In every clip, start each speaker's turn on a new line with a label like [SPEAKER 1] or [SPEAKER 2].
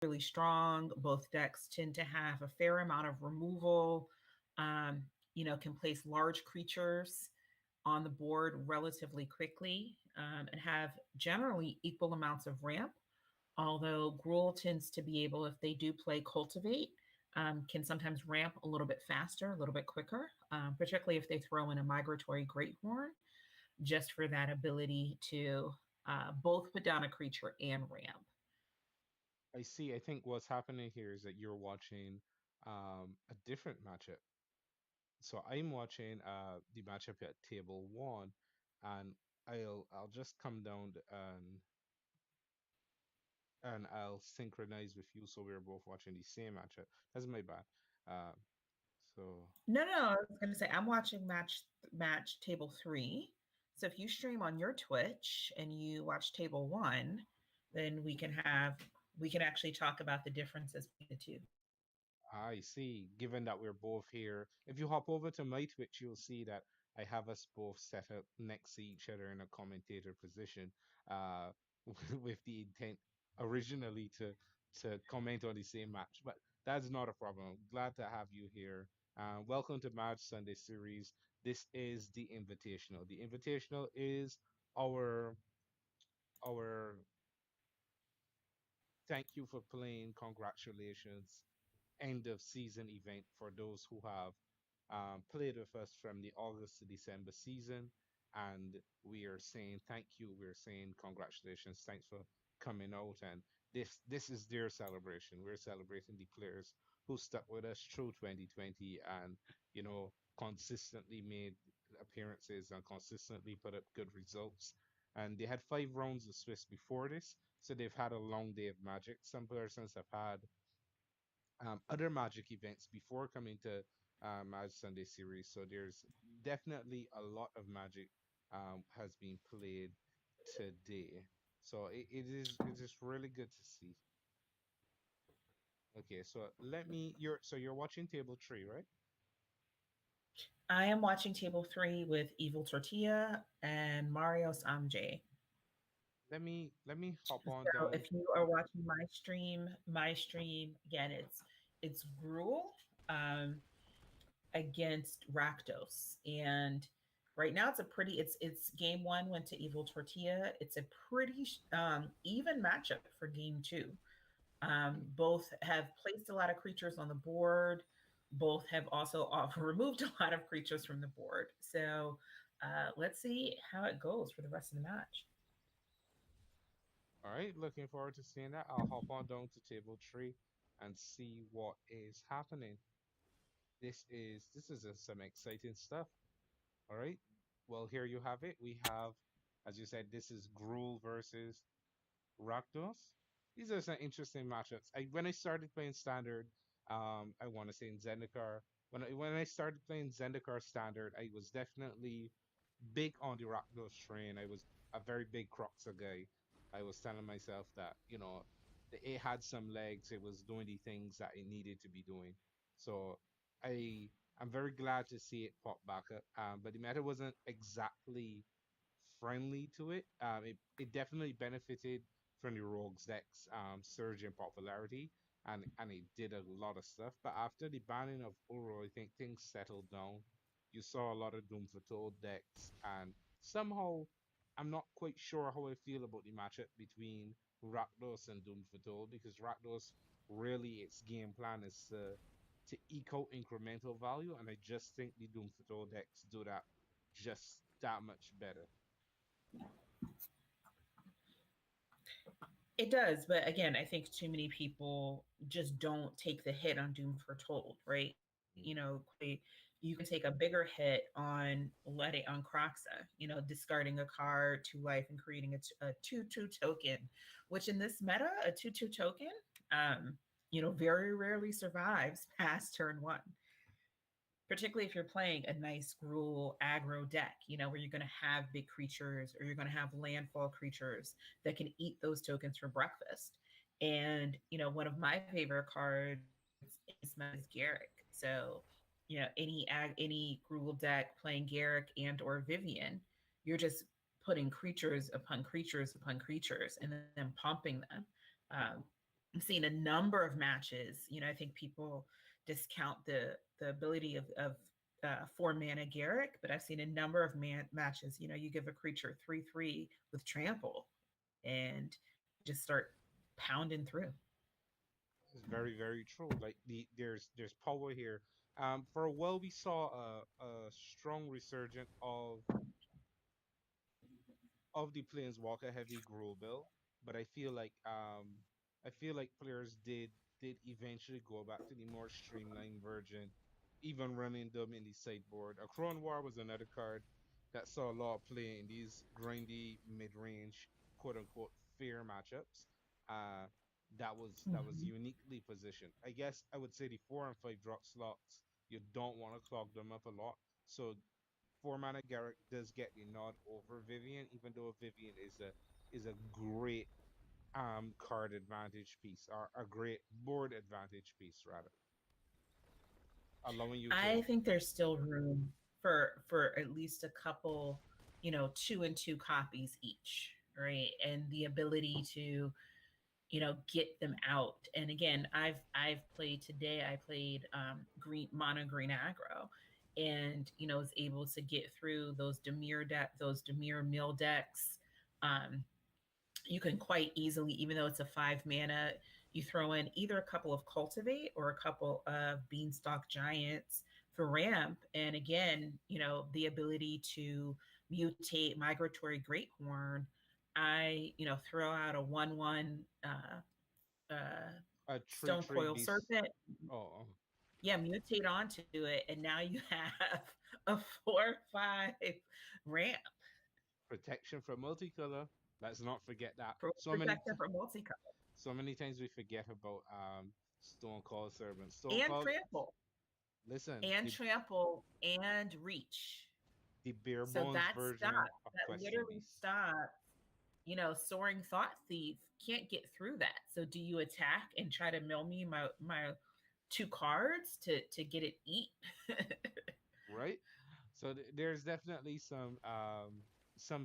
[SPEAKER 1] really strong. Both decks tend to have a fair amount of removal, can place large creatures on the board relatively quickly, and have generally equal amounts of ramp. Although Gruul tends to be able, if they do play Cultivate, can sometimes ramp a little bit faster, a little bit quicker, particularly if they throw in a Migratory Greathorn, just for that ability to both put down a creature and ramp.
[SPEAKER 2] I see. I think what's happening here is that you're watching a different matchup. So I'm watching the matchup at table one, and I'll just come down and I'll synchronize with you so we're both watching the same matchup. That's my bad. Uh, so
[SPEAKER 1] No, I was going to say I'm watching match table 3. So if you stream on your Twitch and you watch table 1, then we can actually talk about the differences between the two.
[SPEAKER 2] I see. Given that we're both here, if you hop over to my Twitch, you'll see that I have us both set up next to each other in a commentator position, uh, with the intent originally to comment on the same match. But that's not a problem. Glad to have you here. Welcome to Match Sunday Series. This is the Invitational. The Invitational is our our thank you for playing, congratulations end of season event for those who have played with us from the August to December season. And we are saying thank you. We're saying congratulations. Thanks for coming out. And this is their celebration. We're celebrating the players who stuck with us through 2020 and consistently made appearances and consistently put up good results. And they had 5 rounds of Swiss before this, so they've had a long day of Magic. Some persons have had other Magic events before coming to Magic Sunday series. So there's definitely a lot of Magic has been played today. So it is really good to see. Okay, so you're watching table three, right?
[SPEAKER 1] I am watching table 3 with Evil Tortilla and Marios Amj.
[SPEAKER 2] Let me hop on
[SPEAKER 1] So
[SPEAKER 2] down.
[SPEAKER 1] if you are watching my stream again, it's Gruul against Rakdos, and right now it's game 1 went to Evil Tortilla. It's a pretty even matchup for game 2. Both have placed a lot of creatures on the board. Both have also removed a lot of creatures from the board. So let's see how it goes for the rest of the match.
[SPEAKER 2] All right, looking forward to seeing that. I'll hop on down to table three and see what is happening. This is some exciting stuff. All right. Well, here you have it. We have, as you said, this is Gruul versus Rakdos. These are some interesting matchups. When I started playing Standard, I want to say in Zendikar, when I started playing Zendikar Standard, I was definitely big on the Rakdos train. I was a very big Croxa guy. I was telling myself that, it had some legs. It was doing the things that it needed to be doing. So I'm very glad to see it pop back up. But the meta wasn't exactly friendly to it. It definitely benefited from the Rogues decks surge in popularity, and it did a lot of stuff. But after the banning of Uro, I think things settled down. You saw a lot of Doom Foretold decks, and somehow I'm not quite sure how I feel about the matchup between Rakdos and Doom Foretold, because Rakdos really its game plan is to eke out incremental value, and I just think the Doom Foretold decks do that just that much better.
[SPEAKER 1] It does, but again, I think too many people just don't take the hit on Doom Foretold, right?
[SPEAKER 2] Mm.
[SPEAKER 1] You can take a bigger hit on letting on Croxa, discarding a card to life and creating a 2/2 token, which in this meta, a 2/2 token, very rarely survives past turn 1, particularly if you're playing a nice Gruul aggro deck, where you're going to have big creatures or you're going to have landfall creatures that can eat those tokens for breakfast. And, one of my favorite cards is Garrick. So, any Gruul deck playing Garrick and or Vivian, you're just putting creatures upon creatures upon creatures and then pumping them. I've seen a number of matches. I think people discount the ability of 4 mana Garrick, but I've seen a number of matches. You give a creature 3/3 with trample, and you just start pounding through.
[SPEAKER 2] It's very, very true. Like there's power here. For a while we saw a strong resurgence of the Planeswalker heavy Gruul build, but I feel like players did eventually go back to the more streamlined version, even running them in the sideboard. A Cron War was another card that saw a lot of play in these grindy mid-range quote unquote fair matchups. Uh that was
[SPEAKER 1] Mhm.
[SPEAKER 2] uniquely positioned. I guess I would say the 4 and 5 drop slots, you don't want to clog them up a lot. So 4 mana Garrick does get the nod over Vivian, even though Vivian is a great card advantage piece, or a great board advantage piece rather, allowing you
[SPEAKER 1] I
[SPEAKER 2] to.
[SPEAKER 1] think there's still room for at least a couple, 2 and 2 copies each, right? And the ability to get them out. And again, I've played today. I played green mono green aggro, and was able to get through those Demir mill decks. Um, you can quite easily, even though it's a 5 mana, you throw in either a couple of cultivate or a couple of beanstalk giants for ramp. And again, the ability to mutate migratory great horn. I throw out a 1/1 uh,
[SPEAKER 2] A three
[SPEAKER 1] stone
[SPEAKER 2] three
[SPEAKER 1] coil
[SPEAKER 2] beast.
[SPEAKER 1] serpent.
[SPEAKER 2] Oh,
[SPEAKER 1] Yeah, mutate onto it, and now you have a 4/5 ramp
[SPEAKER 2] protection from multicolor. Let's not forget that.
[SPEAKER 1] for protection for multicolor
[SPEAKER 2] So many times we forget about Stone Cold Servant. Stone
[SPEAKER 1] and
[SPEAKER 2] Cold.
[SPEAKER 1] trample
[SPEAKER 2] Listen,
[SPEAKER 1] and trample and reach.
[SPEAKER 2] the bare
[SPEAKER 1] So
[SPEAKER 2] bones
[SPEAKER 1] that
[SPEAKER 2] version
[SPEAKER 1] stops.
[SPEAKER 2] of
[SPEAKER 1] That
[SPEAKER 2] Questing
[SPEAKER 1] literally
[SPEAKER 2] Beast.
[SPEAKER 1] stops. Soaring thought thief can't get through that. So do you attack and try to mill me my 2 cards to get it eat?
[SPEAKER 2] Right? So there's definitely some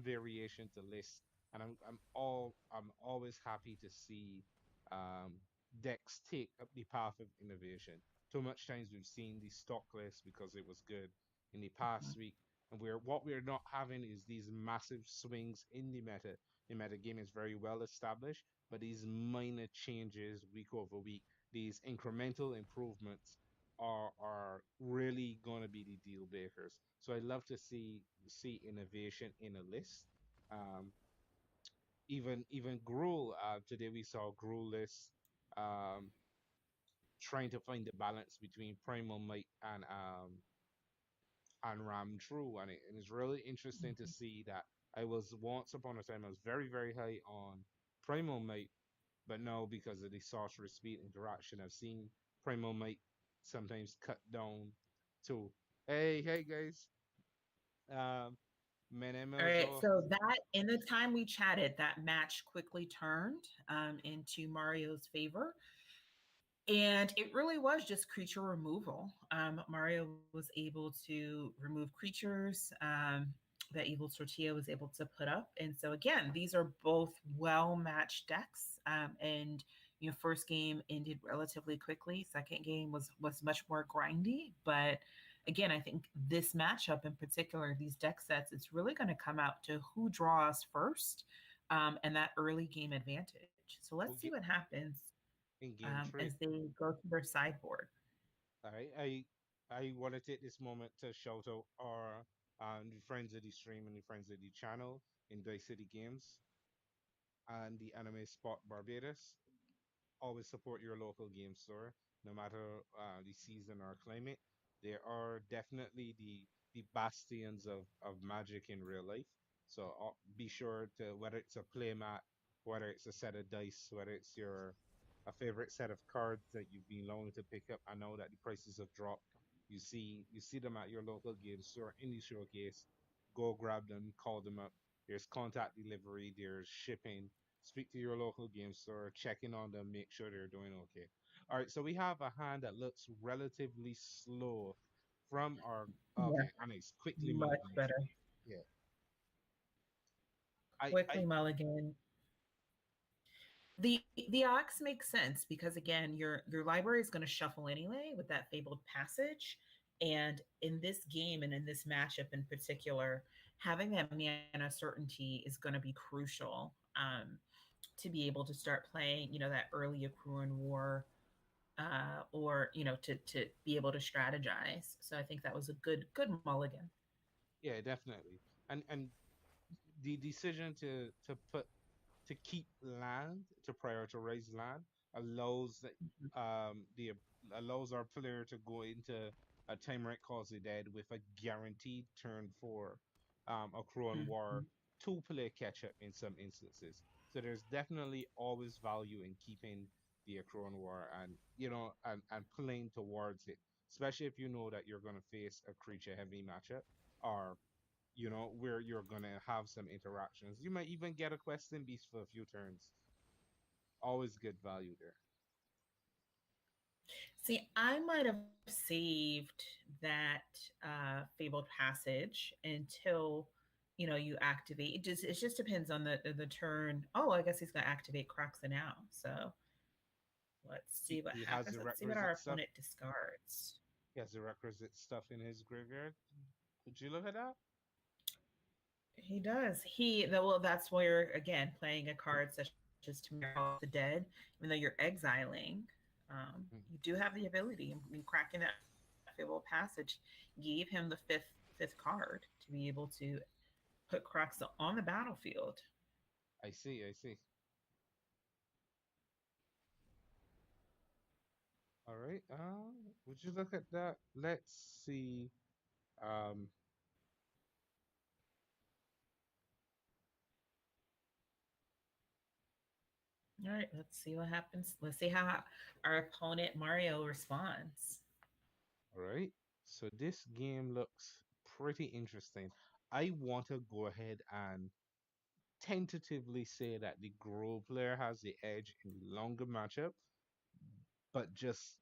[SPEAKER 2] variation to list, and I'm always happy to see um decks take up the path of innovation. Too much times we've seen the stock list because it was good in the past week, and we're not having is these massive swings in the meta. The meta game is very well established, but these minor changes week over week, these incremental improvements are really going to be the deal breakers. So I love to see innovation in a list. Um, even Gruul. Today we saw Gruul list um, trying to find the balance between Primal Might and Ram True, and it's really interesting to see that I was once upon a time I was very very high on Primal Might, but now because of the sorcerer speed interaction, I've seen Primal Might sometimes cut down to hey guys, um,
[SPEAKER 1] All
[SPEAKER 2] Menemos
[SPEAKER 1] right,
[SPEAKER 2] or
[SPEAKER 1] so that in the time we chatted, that match quickly turned into Mario's favor. And it really was just creature removal. Mario was able to remove creatures that Evil Tortilla was able to put up. And so, again, these are both well matched decks. And first game ended relatively quickly. Second game was much more grindy. But again, I think this matchup in particular, these deck sets, it's really going to come out to who draws first and that early game advantage. So let's
[SPEAKER 2] who
[SPEAKER 1] see what
[SPEAKER 2] get
[SPEAKER 1] happens
[SPEAKER 2] in game
[SPEAKER 1] as
[SPEAKER 2] three.
[SPEAKER 1] they go to their sideboard.
[SPEAKER 2] All right, I want to take this moment to shout out our the friends of the stream and the friends of the channel in Dice City Games and the Anime Spot Barbados. Always support your local game store, no matter the season or climate. They are definitely the bastions of magic in real life. So be sure to, whether it's a playmat, whether it's a set of dice, whether it's your a favorite set of cards that you've been longing to pick up. I know that the prices have dropped. You see them at your local game store in the showcase. Go grab them, call them up. There's contact delivery, there's shipping. Speak to your local game store, check in on them, make sure they're doing okay. All right, so we have a hand that looks relatively slow from our.
[SPEAKER 1] Yeah,
[SPEAKER 2] Okay, and it's quickly
[SPEAKER 1] much
[SPEAKER 2] mulligan
[SPEAKER 1] better.
[SPEAKER 2] for me. Yeah, I
[SPEAKER 1] Quickly mulligan. The ox makes sense because again, your library is going to shuffle anyway with that fabled passage. And in this game and in this matchup in particular, having that mana certainty is going to be crucial to be able to start playing, that early Akruan War, or to be able to strategize. So I think that was a good mulligan.
[SPEAKER 2] Yeah, definitely. And the decision to keep land, to prioritize land, allows the allows our player to go into a Time Right Calls the Dead with a guaranteed turn for a Crown War
[SPEAKER 1] Mhm.
[SPEAKER 2] to play catch up in some instances. So there's definitely always value in keeping the Crown War and and playing towards it, especially if you know that you're gonna face a creature heavy matchup or where you're gonna have some interactions. You might even get a questing beast for a few turns. Always good value there.
[SPEAKER 1] See, I might have saved that fabled passage until you activate. It just depends on the turn. Oh, I guess he's gonna activate Croxa now. So let's see what
[SPEAKER 2] He has
[SPEAKER 1] happens.
[SPEAKER 2] the
[SPEAKER 1] Let's see what our
[SPEAKER 2] requisite stuff.
[SPEAKER 1] opponent discards.
[SPEAKER 2] He has the requisite stuff in his graveyard. Would you look at that?
[SPEAKER 1] He does. Well, that's where again playing a card such as Tomorrow of the Dead, even though you're exiling,
[SPEAKER 2] Mm,
[SPEAKER 1] you do have the ability. I mean, cracking that fabled passage gave him the fifth card to be able to put Croxa on the battlefield.
[SPEAKER 2] I see. I see. All right. Would you look at that? Let's see. Um,
[SPEAKER 1] All right, let's see what happens. Let's see how our opponent Mario responds.
[SPEAKER 2] all right. So this game looks pretty interesting. I want to go ahead and tentatively say that the Grow player has the edge in the longer matchup, but just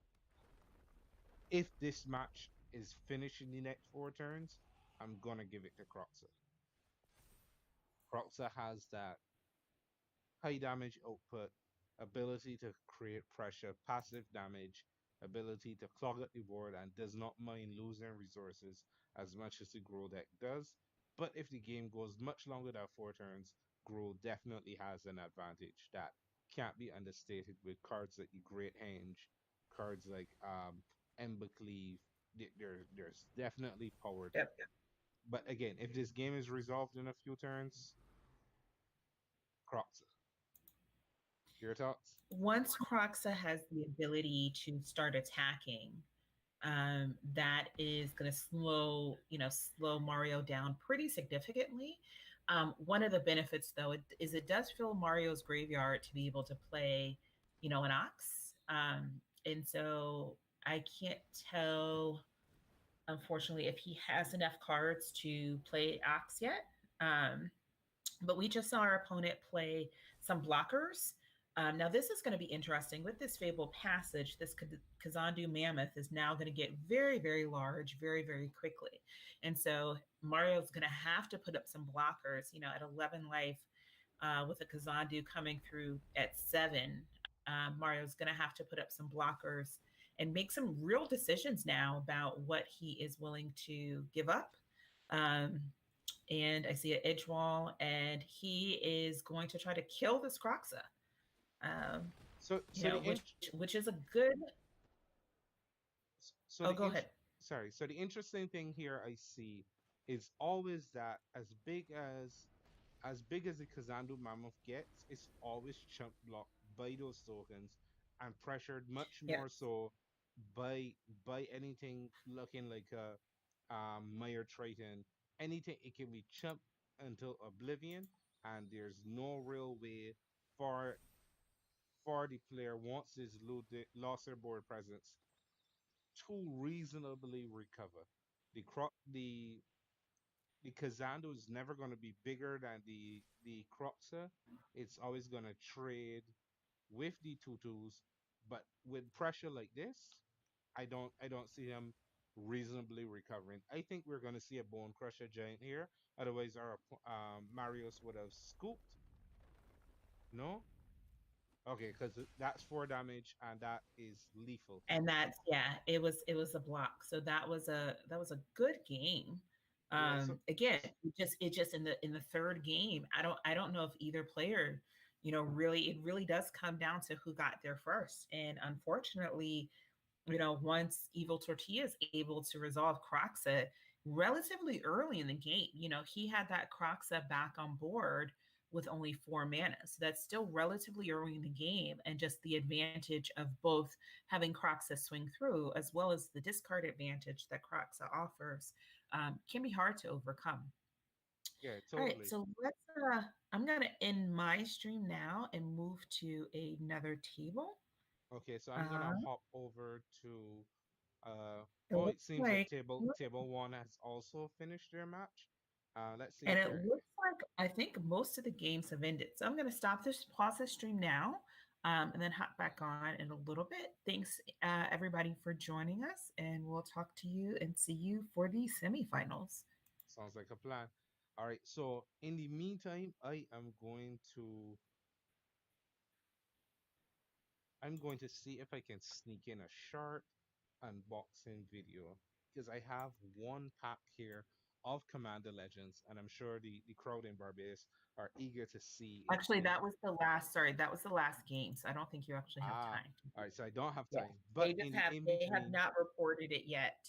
[SPEAKER 2] if this match is finished in the next 4 turns, I'm gonna give it to Croxa. Croxa has that high damage output, ability to create pressure, passive damage, ability to clog up the board, and does not mind losing resources as much as the Grow deck does. But if the game goes much longer than 4 turns, Grow definitely has an advantage that can't be understated with cards like the Great Henge, cards like Embercleave. There's definitely power there.
[SPEAKER 1] Yep.
[SPEAKER 2] But again, if this game is resolved in a few turns, Croxa. Your thoughts?
[SPEAKER 1] Once Croxa has the ability to start attacking, that is going to slow Mario down pretty significantly. One of the benefits, though, is it does fill Mario's graveyard to be able to play, an Ox. And so I can't tell, unfortunately, if he has enough cards to play Ox yet. Um, but we just saw our opponent play some blockers. Now, this is going to be interesting. With this Fabled Passage, this Kazandu Mammoth is now going to get very, very large very, very quickly. And so Mario's going to have to put up some blockers, at 11 life, with a Kazandu coming through at 7. Mario's going to have to put up some blockers and make some real decisions now about what he is willing to give up. Um, and I see an edge wall, and he is going to try to kill this Croxa. Um,
[SPEAKER 2] So so the
[SPEAKER 1] which is a good.
[SPEAKER 2] so
[SPEAKER 1] Oh,
[SPEAKER 2] the
[SPEAKER 1] go
[SPEAKER 2] int
[SPEAKER 1] ahead.
[SPEAKER 2] sorry, so the interesting thing here I see is always that as big as the Kazandu Mammoth gets, it's always chunk blocked by those tokens and pressured much more
[SPEAKER 1] Yes.
[SPEAKER 2] so by anything looking like a Meyer Triton. Anything it can be chumped until oblivion, and there's no real way for the player once his lost their board presence to reasonably recover. The Kazando is never going to be bigger than the Croxa. It's always going to trade with the tutus, but with pressure like this, I don't see him reasonably recovering. I think we're going to see a Bone Crusher Giant here. Otherwise, our Marius would have scooped. No, Okay, because that's 4 damage and that is lethal for
[SPEAKER 1] And
[SPEAKER 2] you.
[SPEAKER 1] that's, yeah, it was a block. So that was a good game.
[SPEAKER 2] Yeah. So
[SPEAKER 1] Again, it just in the third game, I don't know if either player, really, it really does come down to who got there first. And unfortunately, once Evil Tortilla is able to resolve Croxa relatively early in the game, he had that Croxa back on board with only 4 mana. So that's still relatively early in the game. And just the advantage of both having Croxa swing through as well as the discard advantage that Croxa offers can be hard to overcome.
[SPEAKER 2] yeah,
[SPEAKER 1] All right,
[SPEAKER 2] totally.
[SPEAKER 1] so I'm going to end my stream now and move to another table.
[SPEAKER 2] Okay, so I'm
[SPEAKER 1] Uh,
[SPEAKER 2] gonna hop over to
[SPEAKER 1] it
[SPEAKER 2] oh,
[SPEAKER 1] looks
[SPEAKER 2] it seems like
[SPEAKER 1] like
[SPEAKER 2] table one has also finished their match. Let's see
[SPEAKER 1] And
[SPEAKER 2] if
[SPEAKER 1] it
[SPEAKER 2] they're
[SPEAKER 1] looks like I think most of the games have ended. So I'm going to stop this, pause this stream now, and then hop back on in a little bit. Thanks, everybody, for joining us. And we'll talk to you and see you for the semifinals.
[SPEAKER 2] sounds like a plan. All right, so in the meantime, I'm going to see if I can sneak in a short unboxing video because I have one pack here of Commander Legends, and I'm sure the crowd in Barbados are eager to see if
[SPEAKER 1] Actually,
[SPEAKER 2] they
[SPEAKER 1] that was the last game. So I don't think you actually have
[SPEAKER 2] ah.
[SPEAKER 1] time to
[SPEAKER 2] All
[SPEAKER 1] do
[SPEAKER 2] right,
[SPEAKER 1] it.
[SPEAKER 2] so I don't have
[SPEAKER 1] Yeah.
[SPEAKER 2] time, but in the in
[SPEAKER 1] They have
[SPEAKER 2] between,
[SPEAKER 1] not reported it yet.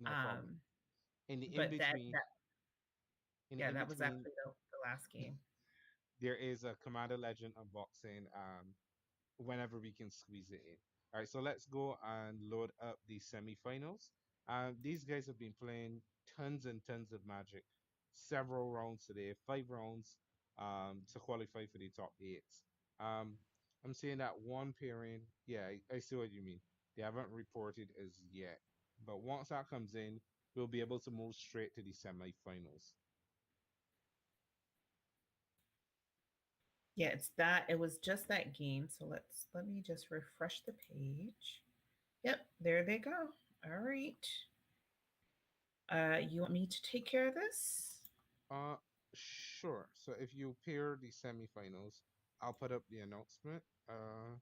[SPEAKER 2] no problem.
[SPEAKER 1] Um,
[SPEAKER 2] In the in
[SPEAKER 1] but
[SPEAKER 2] between, in the
[SPEAKER 1] yeah,
[SPEAKER 2] in
[SPEAKER 1] that was
[SPEAKER 2] between,
[SPEAKER 1] actually the last game.
[SPEAKER 2] there is a Commander Legend unboxing. Whenever we can squeeze it in. All right, so let's go and load up the semifinals. These guys have been playing tons and tons of Magic, several rounds today, 5 rounds to qualify for the top eight. Um, I'm seeing that one pairing. Yeah, I see what you mean. They haven't reported as yet, but once that comes in, we'll be able to move straight to the semifinals.
[SPEAKER 1] Yeah, it's that. It was just that game. So let me just refresh the page. Yep, there they go. All right. You want me to take care of this?
[SPEAKER 2] Uh, sure. So if you pair the semifinals, I'll put up the announcement.
[SPEAKER 1] All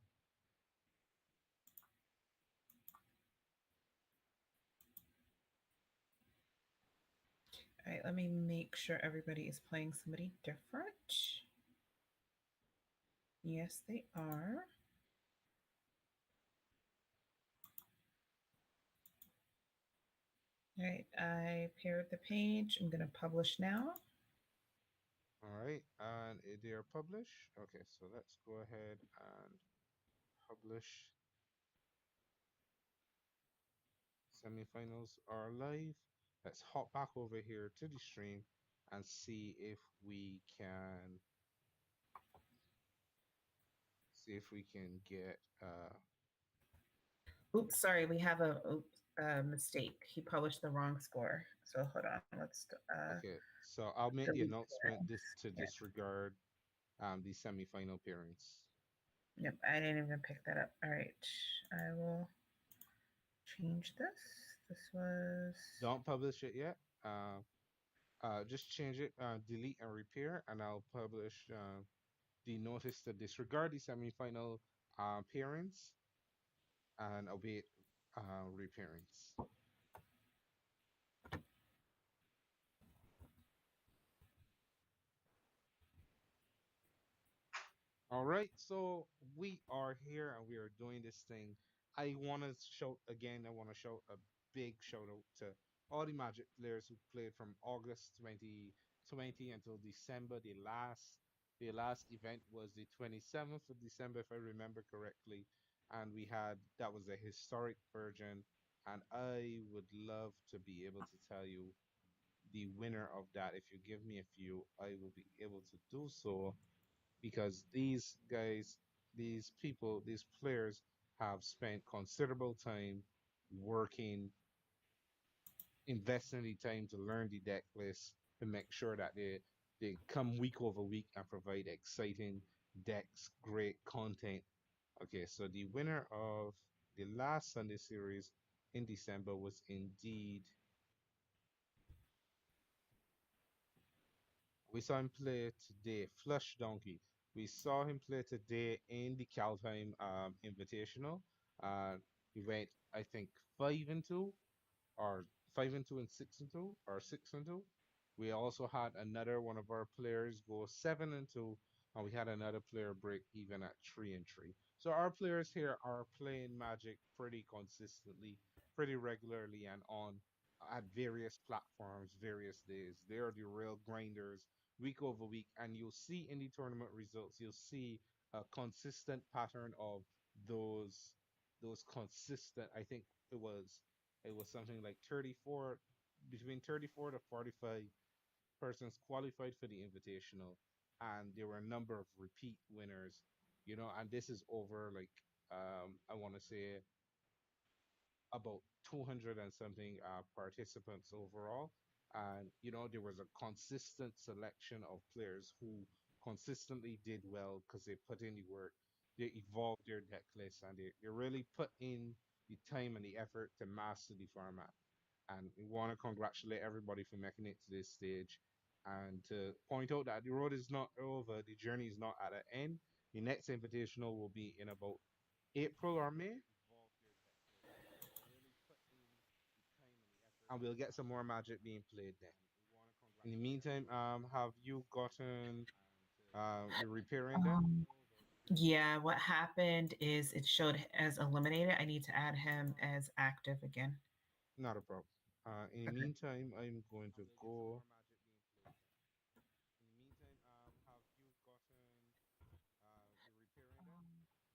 [SPEAKER 1] right, let me make sure everybody is playing somebody different. Yes, they are. All right, I paired the page. I'm going to publish now.
[SPEAKER 2] All right, and they are published. Okay, so let's go ahead and publish. Semifinals are live. Let's hop back over here to the stream and see if we can get
[SPEAKER 1] Oops, sorry, we have a mistake. He published the wrong score. So hold on. Let's
[SPEAKER 2] okay, so I'll make the
[SPEAKER 1] delete
[SPEAKER 2] announcement
[SPEAKER 1] that.
[SPEAKER 2] this to
[SPEAKER 1] Yeah.
[SPEAKER 2] disregard the semifinal pairings.
[SPEAKER 1] Yep, I didn't even pick that up. All right, I will change this. This was
[SPEAKER 2] Don't publish it yet. Just change it, delete and repair, and I'll publish the notice to disregard the semifinal pairings and await repairings. All right, so we are here and we are doing this thing. I want to shout again. I want to shout a big shout out to all the Magic players who played from August 2020 until December. The last event was the 27th of December, if I remember correctly, and we had that was a historic version. And I would love to be able to tell you the winner of that. If you give me a few, I will be able to do so because these guys, these people, these players have spent considerable time working, investing the time to learn the deck list to make sure that they come week over week and provide exciting decks, great content. Okay, so the winner of the last Sunday series in December was indeed we saw him play today, Flush Donkey. We saw him play today in the Calheim Invitational. He went, I think, 5-2 or 5-2 and 6-2 or 6-2. We also had another one of our players go 7-2, and we had another player break even at 3-3. So our players here are playing Magic pretty consistently, pretty regularly, and on at various platforms, various days. They are the real grinders week over week, and you'll see in the tournament results, you'll see a consistent pattern of those those consistent. I think it was something like 34, between 34 to 45 persons qualified for the invitational, and there were a number of repeat winners, and this is over like I want to say about 200 and something participants overall. And there was a consistent selection of players who consistently did well because they put in the work, they evolved their deck list, and they really put in the time and the effort to master the format. And we want to congratulate everybody for making it to this stage and to point out that the road is not over, the journey is not at an end. The next invitational will be in about April or May, and we'll get some more Magic being played then. In the meantime, have you gotten your repairing done?
[SPEAKER 1] Um, yeah, what happened is it showed as eliminated. I need to add him as active again.
[SPEAKER 2] Not a problem. In the
[SPEAKER 1] Okay.
[SPEAKER 2] meantime, I'm going to go.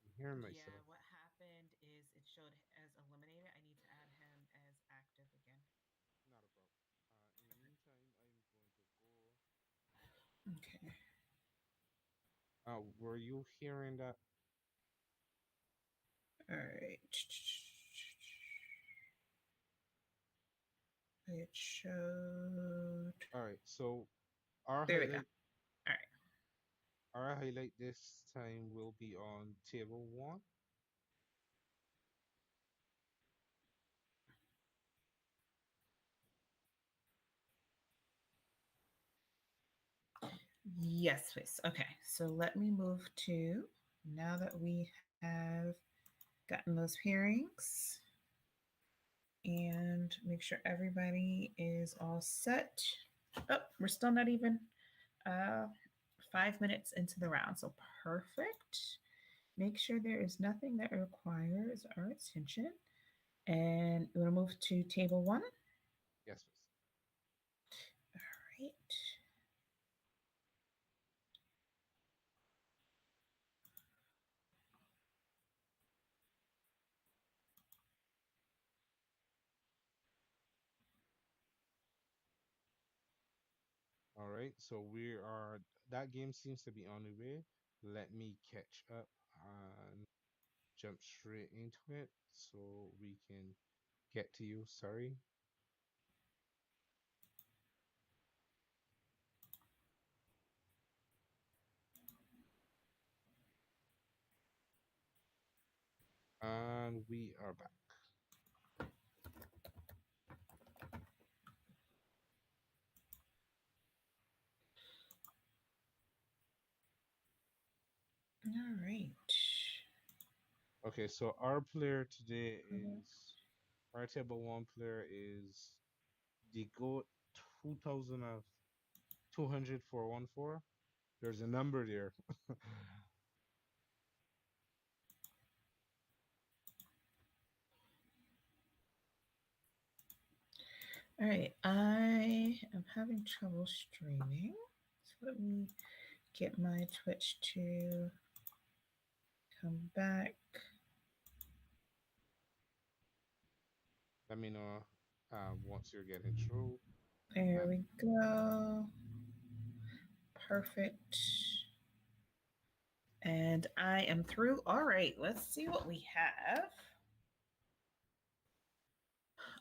[SPEAKER 2] I'm hearing
[SPEAKER 1] Yeah,
[SPEAKER 2] myself.
[SPEAKER 1] what happened is it showed as eliminated. I need to add him as active again.
[SPEAKER 2] Not a problem. In the meantime, I'm going to go.
[SPEAKER 1] Okay.
[SPEAKER 2] Were you hearing that?
[SPEAKER 1] All right. It showed.
[SPEAKER 2] All right. So our
[SPEAKER 1] There we go.
[SPEAKER 2] highlight,
[SPEAKER 1] All right.
[SPEAKER 2] our highlight this time will be on table one.
[SPEAKER 1] Yes, please. Okay. So let me move to now that we have gotten those pairings and make sure everybody is all set. Oh, we're still not even uh, 5 minutes into the round. So perfect. Make sure there is nothing that requires our attention. And we're going to move to table one.
[SPEAKER 2] Yes, please.
[SPEAKER 1] All right.
[SPEAKER 2] All right. So we are. That game seems to be on the way. Let me catch up and jump straight into it so we can get to you. Sorry. And we are back.
[SPEAKER 1] All right.
[SPEAKER 2] Okay. So our player today is our table one player is the GOAT 2000 of 200,414. There's a number there.
[SPEAKER 1] All right. I am having trouble streaming. So let me get my Twitch to come back.
[SPEAKER 2] Let me know once you're getting through.
[SPEAKER 1] There
[SPEAKER 2] And
[SPEAKER 1] we go. Perfect. And I am through. All right. Let's see what we have.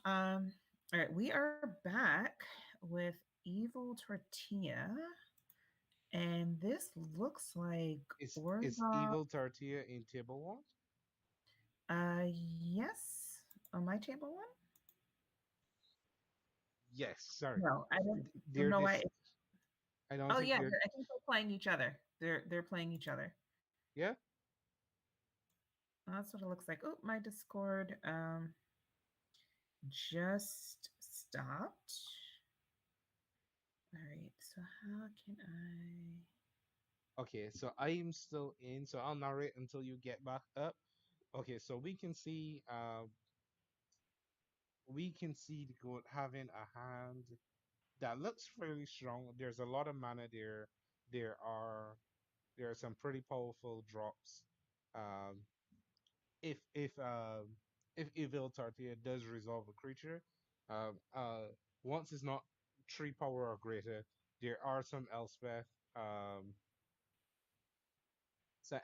[SPEAKER 1] Um, all right. We are back with Evil Tortilla. And this looks like
[SPEAKER 2] is
[SPEAKER 1] Orga.
[SPEAKER 2] Evil Tortilla in table one?
[SPEAKER 1] Yes. On my table one?
[SPEAKER 2] Yes, sorry.
[SPEAKER 1] No, I don't
[SPEAKER 2] They're
[SPEAKER 1] know why.
[SPEAKER 2] this. I don't
[SPEAKER 1] Oh
[SPEAKER 2] think
[SPEAKER 1] yeah,
[SPEAKER 2] they're.
[SPEAKER 1] I think they're playing each other. They're playing each other.
[SPEAKER 2] Yeah.
[SPEAKER 1] That's what it looks like. Oh, my Discord just stopped. All right, so how can I?
[SPEAKER 2] Okay, so I am still in, so I'll narrate until you get back up. Okay, so we can see the goat having a hand that looks fairly strong. There's a lot of mana there. There are there are some pretty powerful drops. Um, if if um if Evil Tortilla does resolve a creature, um uh once it's not 3 power or greater, there are um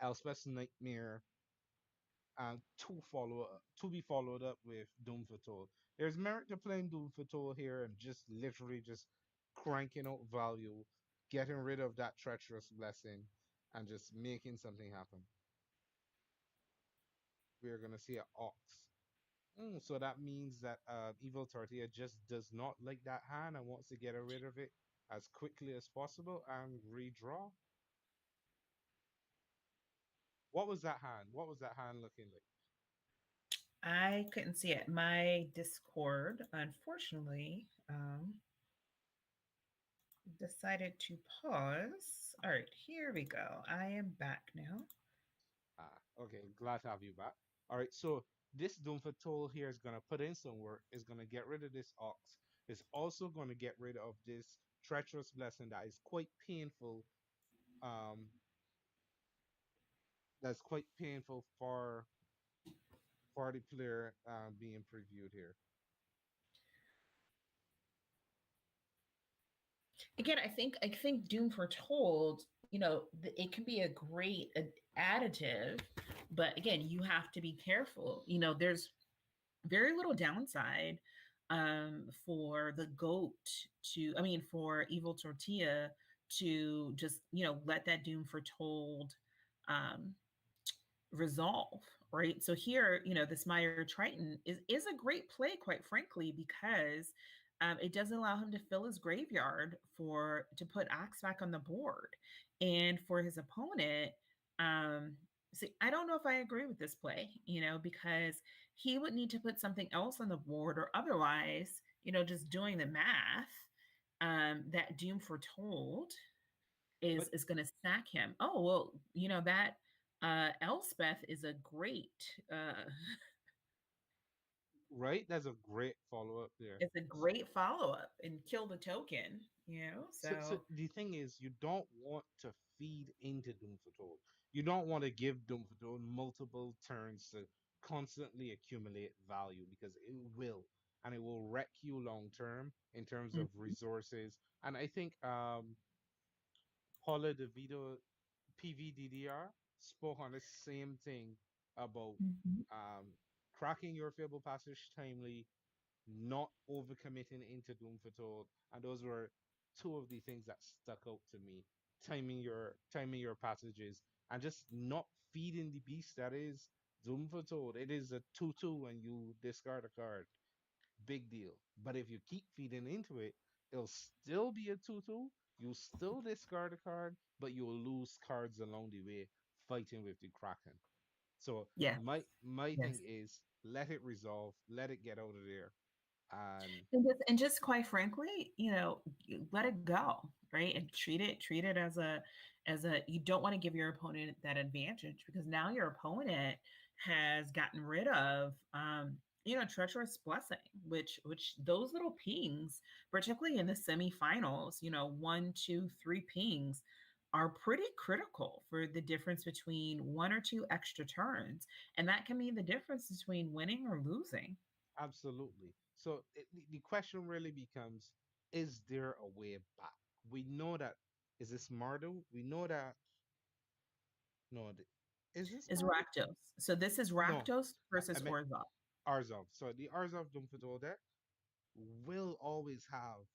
[SPEAKER 2] Elspeth's Nightmare to be followed up with Doom Foretold. There's merit to playing Doom Foretold here and just literally just cranking out value, getting rid of that treacherous blessing, and just making something happen. We're gonna see an Ox. So that means that Evil Tortilla just does not like that hand and wants to get rid of it as quickly as possible and redraw. What was that hand? What was that hand looking like?
[SPEAKER 1] I couldn't see it. My Discord, unfortunately, decided to pause. All right, here we go. I am back now.
[SPEAKER 2] Okay, glad to have you back. All right, so this Doomford tool here is gonna put in some work. Is gonna get rid of this ox. It's also gonna get rid of this treacherous blessing that is quite painful. Um, that's quite painful for the player being previewed here.
[SPEAKER 1] Again, I think Doom Foretold, it can be a great additive, but again, you have to be careful. There's very little downside for the goat I mean, for Evil Tortilla to just, let that Doom Foretold um, resolve, right? So here, this Meyer Triton is a great play, quite frankly, because it doesn't allow him to fill his graveyard for to put Axe back on the board, and for his opponent. See, I don't know if I agree with this play, because he would need to put something else on the board, or otherwise, just doing the math, that Doom Foretold is
[SPEAKER 2] But
[SPEAKER 1] is going to sack him. Oh well, that Elspeth is a great
[SPEAKER 2] right, that's a great follow up there.
[SPEAKER 1] it's a great follow up and kill the token.
[SPEAKER 2] So
[SPEAKER 1] So
[SPEAKER 2] the thing is, you don't want to feed into Doom Patrol. You don't want to give Doom Patrol multiple turns to constantly accumulate value because it will, and it will wreck you long term in terms of
[SPEAKER 1] mhm,
[SPEAKER 2] resources. And I think Paula DeVito PVDDR spoke on the same thing about
[SPEAKER 1] mhm.
[SPEAKER 2] um, cracking your Fable passage timely, not overcommitting into Doom Foretold, and those were two of the things that stuck out to me. Timing your passages and just not feeding the beast that is Doom Foretold. It is a 2/2 when you discard a card. Big deal. But if you keep feeding into it, it'll still be a 2/2. You'll still discard a card, but you'll lose cards along the way fighting with the Kraken. So
[SPEAKER 1] Yeah,
[SPEAKER 2] my thing
[SPEAKER 1] yes.
[SPEAKER 2] is let it resolve, let it get out of there, and
[SPEAKER 1] And just quite frankly, let it go, right? And treat it as a you don't want to give your opponent that advantage, because now your opponent has gotten rid of treacherous blessing, which those little pings, particularly in the semifinals, 1, 2, 3 pings are pretty critical for the difference between 1 or 2 extra turns. And that can mean the difference between winning or losing.
[SPEAKER 2] absolutely. So the question really becomes: is there a way back? We know that is this Mardu? We know that no, is this
[SPEAKER 1] Is
[SPEAKER 2] Mardu?
[SPEAKER 1] Rakdos. So this is
[SPEAKER 2] No,
[SPEAKER 1] Rakdos
[SPEAKER 2] I
[SPEAKER 1] versus
[SPEAKER 2] meant
[SPEAKER 1] Orzhov.
[SPEAKER 2] Arzov. So the Arzov Doomfidel deck will always have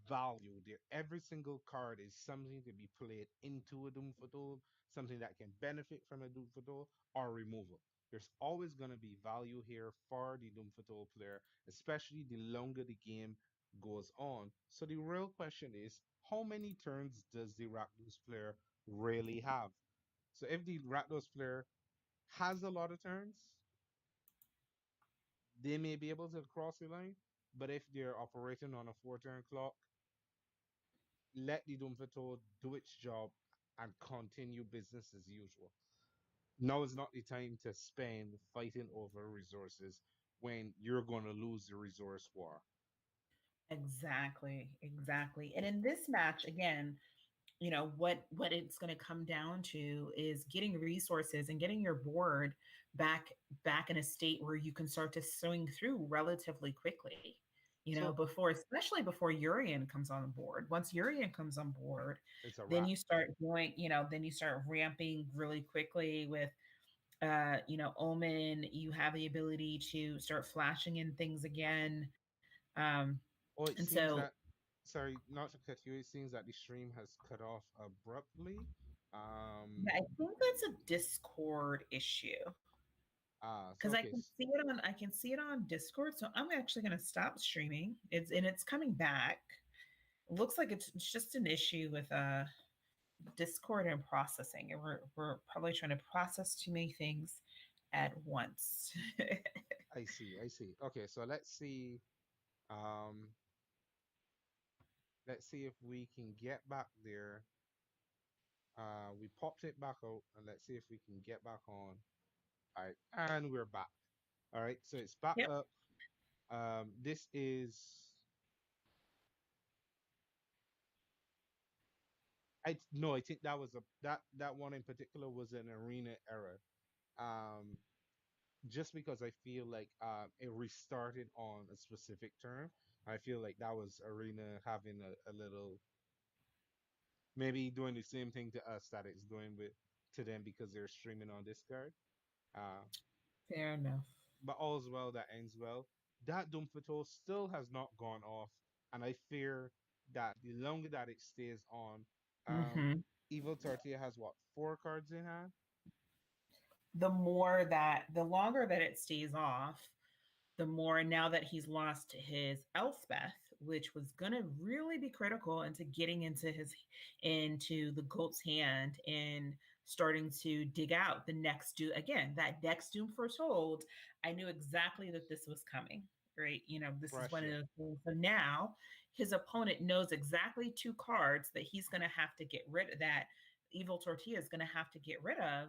[SPEAKER 2] value there. Every single card is something to be played into a Doomfidel, something that can benefit from a Doomfidel or removal. There's always going to be value here for the Doomfidel player, especially the longer the game goes on. So the real question is, how many turns does the Rakdos player really have? So if the Rakdos player has a lot of turns, they may be able to cross the line. But if they're operating on a 4 turn clock, let the Dumfito do its job and continue business as usual. Now is not the time to spend fighting over resources when you're going to lose the resource war.
[SPEAKER 1] Exactly, exactly. And in this match, again, what it's going to come down to is getting resources and getting your board back in a state where you can start to swing through relatively quickly,
[SPEAKER 2] So
[SPEAKER 1] before, especially before Urian comes on board. Once Urian comes on board,
[SPEAKER 2] it's a
[SPEAKER 1] then
[SPEAKER 2] wrap.
[SPEAKER 1] you start doing, then you start ramping really quickly with Omen. You have the ability to start flashing in things again.
[SPEAKER 2] Oh,
[SPEAKER 1] And
[SPEAKER 2] it
[SPEAKER 1] so,
[SPEAKER 2] seems that, sorry, not to cut you, it seems that the stream has cut off abruptly.
[SPEAKER 1] yeah,
[SPEAKER 2] Um,
[SPEAKER 1] I think that's a Discord issue.
[SPEAKER 2] so
[SPEAKER 1] Because
[SPEAKER 2] okay,
[SPEAKER 1] I can see it on Discord. So I'm actually going to stop streaming. It's coming back. It looks like it's just an issue with Discord and processing, and we're probably trying to process too many things at once.
[SPEAKER 2] I see, I see. Okay, so um, let's see if we can get back there. We popped it back out, and let's see if we can get back on. All right, and we're back. All right, so it's back
[SPEAKER 1] Yep,
[SPEAKER 2] up. This is I no, I think that was a that one in particular was an arena error. Um, just because I feel like it restarted on a specific turn. I feel like that was arena having a little maybe doing the same thing to us that it's doing with to them because they're streaming on Discord. Uh,
[SPEAKER 1] fair enough.
[SPEAKER 2] but all's well that ends well. That Doomfito still has not gone off, and I fear that the longer that it stays on, um,
[SPEAKER 1] Hmm.
[SPEAKER 2] Evil Tortilla has what, 4 cards in hand?
[SPEAKER 1] The longer that it stays off, the more, now that he's lost his Elspeth, which was gonna really be critical into getting into the goat's hand and starting to dig out the next doom again. That next doom foretold, I knew exactly that this was coming. Right, this is one of
[SPEAKER 2] Pressure.
[SPEAKER 1] those things. So now his opponent knows exactly two cards that he's going to have to get rid of. That Evil Tortilla is going to have to get rid of,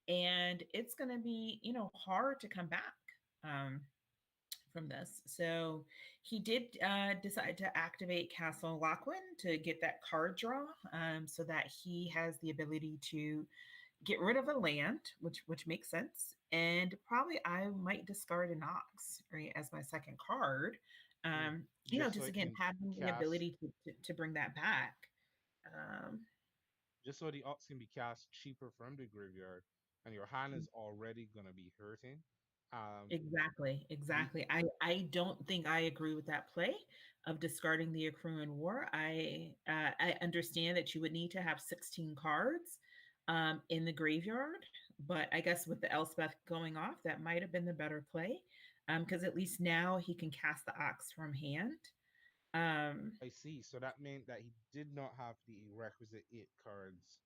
[SPEAKER 1] and it's going to be hard to come back. Um, from this. So he did decide to activate Castle Lochwin to get that card draw, so that he has the ability to get rid of a land, which makes sense. And probably I might discard an ox, right, as my second card.
[SPEAKER 2] Mm.
[SPEAKER 1] Just again having the ability to bring that back. Um,
[SPEAKER 2] Just so the ox can be cast cheaper from the graveyard, and your hand is already gonna be hurting. Um,
[SPEAKER 1] Exactly,
[SPEAKER 2] the
[SPEAKER 1] exactly. I don't think I agree with that play of discarding the Accruing War. I understand that you would need to have 16 cards in the graveyard, but I guess with the Elspeth going off, that might have been the better play, because at least now he can cast the Ox from hand. Um,
[SPEAKER 2] I see. So that meant that he did not have the requisite 8 cards,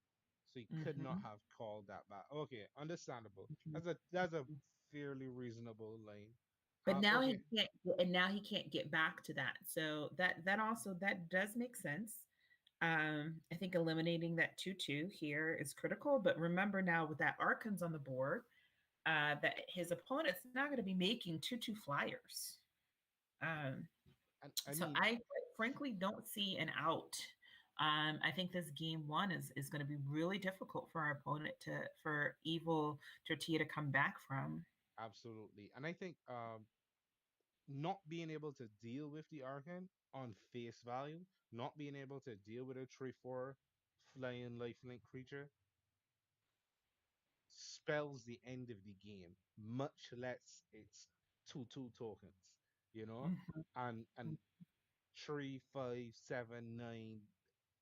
[SPEAKER 2] so he could not
[SPEAKER 1] mhm,
[SPEAKER 2] have called that back. Okay, understandable.
[SPEAKER 1] mhm.
[SPEAKER 2] That's a fairly reasonable line.
[SPEAKER 1] But now
[SPEAKER 2] Okay,
[SPEAKER 1] he can't, and now he can't get back to that. So that also that does make sense. I think eliminating that 2/2 here is critical. But remember now with that Archons on the board, that his opponent's not going to be making 2/2 flyers. Um,
[SPEAKER 2] and I
[SPEAKER 1] so
[SPEAKER 2] mean,
[SPEAKER 1] I frankly don't see an out. I think this game one is going to be really difficult for our opponent for Evil Tortilla to come back from.
[SPEAKER 2] absolutely. And I think not being able to deal with the Archon on face value, not being able to deal with a 3/4 flying lifelink creature spells the end of the game, much less its 2/2 tokens, you know?
[SPEAKER 1] Mhm.
[SPEAKER 2] And 3, 5, 7, 9,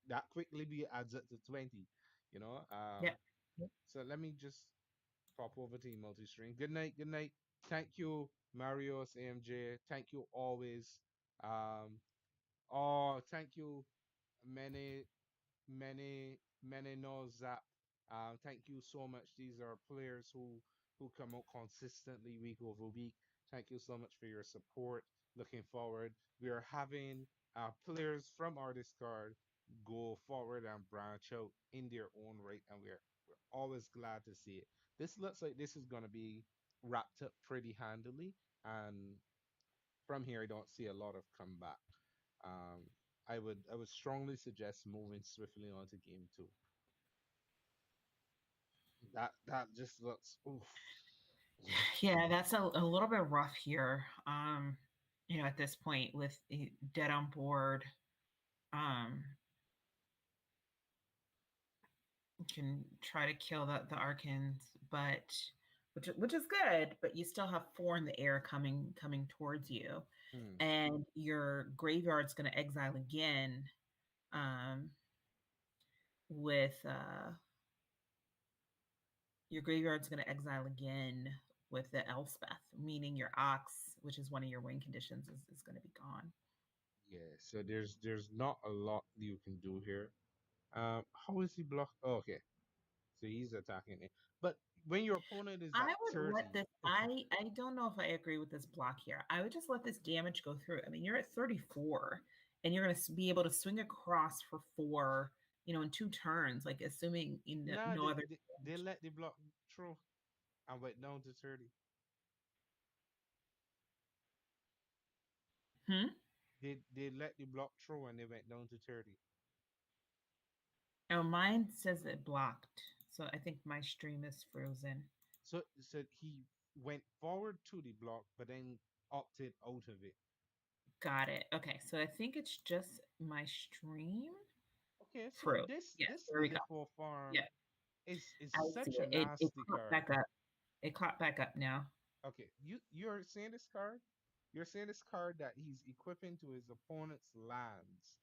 [SPEAKER 2] that quickly be adds up to 20, you know?
[SPEAKER 1] Yep. Yep.
[SPEAKER 2] So let me just pop over to multi-stream. Good night, good night. Thank you, Marios AMJ. Thank you always. Um, oh, thank you. many many knows that. Thank you so much. These are players who come out consistently week over week. Thank you so much for your support. Looking forward, we are having players from our discard go forward and branch out in their own right, and we're always glad to see it. This looks like this is going to be wrapped up pretty handily, and from here, I don't see a lot of comeback. Um, I would strongly suggest moving swiftly on to game two. That just looks oof.
[SPEAKER 1] Yeah, that's a little bit rough here. At this point with dead on board, um, you can try to kill the Arkans, but which is good, but you still have four in the air coming towards you,
[SPEAKER 2] Hmm.
[SPEAKER 1] and your graveyard's going to exile again, um, with your graveyard's going to exile again with the Elspeth, meaning your Ox, which is one of your win conditions, is going to be gone.
[SPEAKER 2] Yeah, so there's not a lot you can do here. How is he blocked? Oh, okay, so he's attacking it. But when your opponent is
[SPEAKER 1] I
[SPEAKER 2] at
[SPEAKER 1] would let
[SPEAKER 2] 30,
[SPEAKER 1] this. I don't know if I agree with this block here. I would just let this damage go through. I mean, you're at 34, and you're going to be able to swing across for four. In 2 turns, like assuming
[SPEAKER 2] nah,
[SPEAKER 1] no other
[SPEAKER 2] they
[SPEAKER 1] damage.
[SPEAKER 2] let the block through and went down to 30.
[SPEAKER 1] Hmm?
[SPEAKER 2] They let the block through and they went down to 30.
[SPEAKER 1] Oh, mine says it blocked, so I think my stream is frozen.
[SPEAKER 2] So he went forward to the block, but then opted out of it.
[SPEAKER 1] Got it. Okay, so I think it's just my stream
[SPEAKER 2] Okay, so
[SPEAKER 1] froze. Yes,
[SPEAKER 2] this
[SPEAKER 1] there we go.
[SPEAKER 2] Litho farm
[SPEAKER 1] Yeah,
[SPEAKER 2] is
[SPEAKER 1] I see
[SPEAKER 2] such a
[SPEAKER 1] it. It
[SPEAKER 2] nasty
[SPEAKER 1] caught
[SPEAKER 2] card.
[SPEAKER 1] back up. It caught back up now.
[SPEAKER 2] Okay, you're saying this card? You're saying this card that he's equipping to his opponent's lands.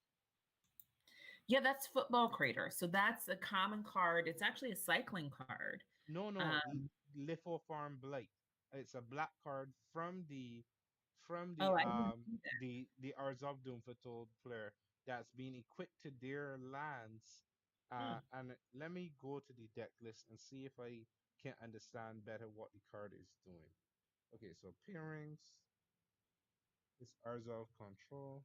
[SPEAKER 1] Yeah, that's Football Crater. So that's a common card. It's actually a cycling card.
[SPEAKER 2] No, no,
[SPEAKER 1] Um,
[SPEAKER 2] Litho Farm Blight. It's a black card from
[SPEAKER 1] oh, I didn't see that.
[SPEAKER 2] the Arzov Doom Foretold player that's been equipped to their lands.
[SPEAKER 1] Hmm.
[SPEAKER 2] And let me go to the deck list and see if I can understand better what the card is doing. Okay, so pairings is Arzov Control.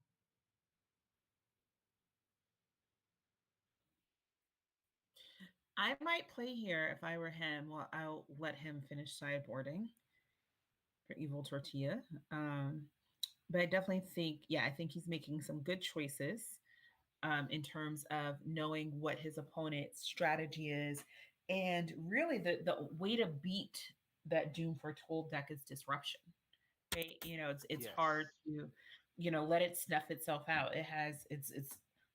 [SPEAKER 1] I might play here if I were him. Well, I'll let him finish sideboarding for Evil Tortilla. But I definitely think, yeah, I think he's making some good choices in terms of knowing what his opponent's strategy is. And really, the way to beat that Doom Foretold deck is disruption. Right? It's hard
[SPEAKER 2] Yes.
[SPEAKER 1] to, let it snuff itself out. It's a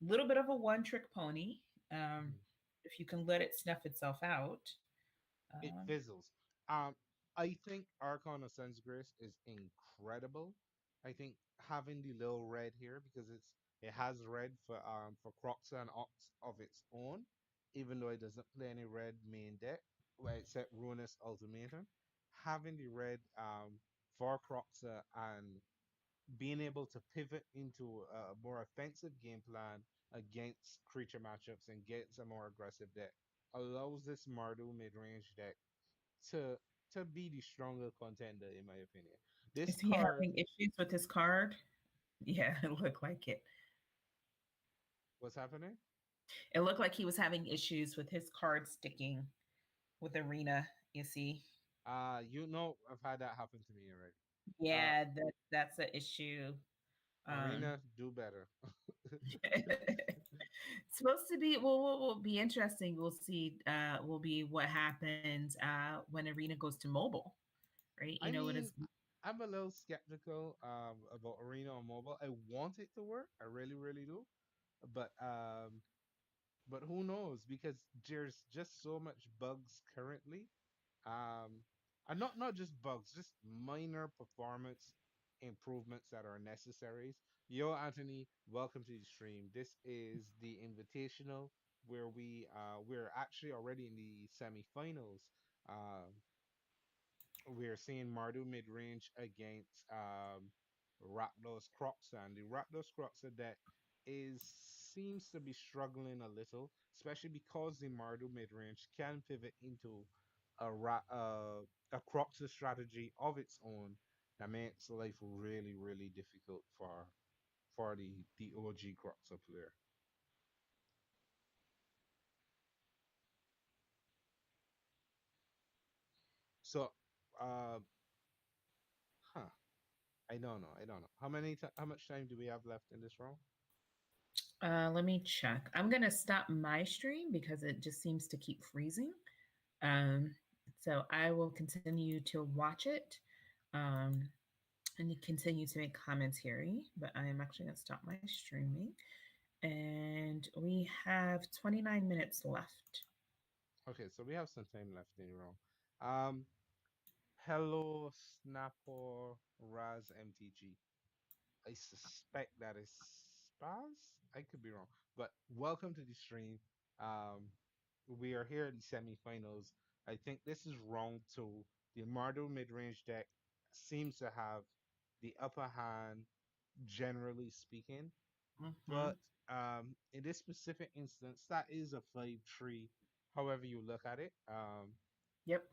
[SPEAKER 1] little bit of a one trick pony. Um,
[SPEAKER 2] Mhm.
[SPEAKER 1] if you can let it snuff itself out.
[SPEAKER 2] It
[SPEAKER 1] Um,
[SPEAKER 2] fizzles. Um, I think Archon of Sun's Grace is incredible. I think having the little red here because it has red for Croxa and Ox of its own, even though it doesn't play any red main deck, well, except Ruinous Ultimatum. Having the red for Croxa and being able to pivot into a more offensive game plan against creature matchups and get a more aggressive deck allows this Mardu mid-range deck to to be the stronger contender in my opinion. This
[SPEAKER 1] is he
[SPEAKER 2] card,
[SPEAKER 1] having issues with his card? Yeah, it looked like it.
[SPEAKER 2] what's happening?
[SPEAKER 1] It looked like he was having issues with his card sticking with Arena. You see,
[SPEAKER 2] I've had that happen to me already. Uh
[SPEAKER 1] yeah, that's an issue. Um,
[SPEAKER 2] Arena, do better.
[SPEAKER 1] it's supposed to be well. What will be interesting? We'll see. Will be what happens when Arena goes to mobile, right?
[SPEAKER 2] I
[SPEAKER 1] What
[SPEAKER 2] mean,
[SPEAKER 1] is
[SPEAKER 2] I'm a little skeptical about Arena on mobile. I want it to work. I really, really do. But who knows? Because there's just so much bugs currently. Um, and not just bugs, just minor performance improvements that are necessaries. Yo, Anthony, welcome to the stream. This is the Invitational where we're actually already in the semifinals. Um, we're seeing Mardu mid range against Rakdos Croxa, and the Rakdos Croxa deck is seems to be struggling a little, especially because the Mardu mid range can pivot into a Croxer strategy of its own that makes life really, really difficult for the OG Croxer player. So, uh, huh? I don't know. I don't know. How much time do we have left in this round?
[SPEAKER 1] Let me check. I'm gonna stop my stream because it just seems to keep freezing. Um, so I will continue to watch it, um, and continue to make commentary. But I am actually gonna stop my streaming, and we have 29 minutes left.
[SPEAKER 2] Okay, so we have some time left in the round. Um, Hello, Snapper Raz MTG. I suspect that is Spaz. I could be wrong, but welcome to the stream. Um, we are here at the semifinals. I think this is round two. The Mardo mid-range deck seems to have the upper hand, generally speaking,
[SPEAKER 1] Hmm.
[SPEAKER 2] but in this specific instance, that is a 5-3. However you look at it,
[SPEAKER 1] Yep.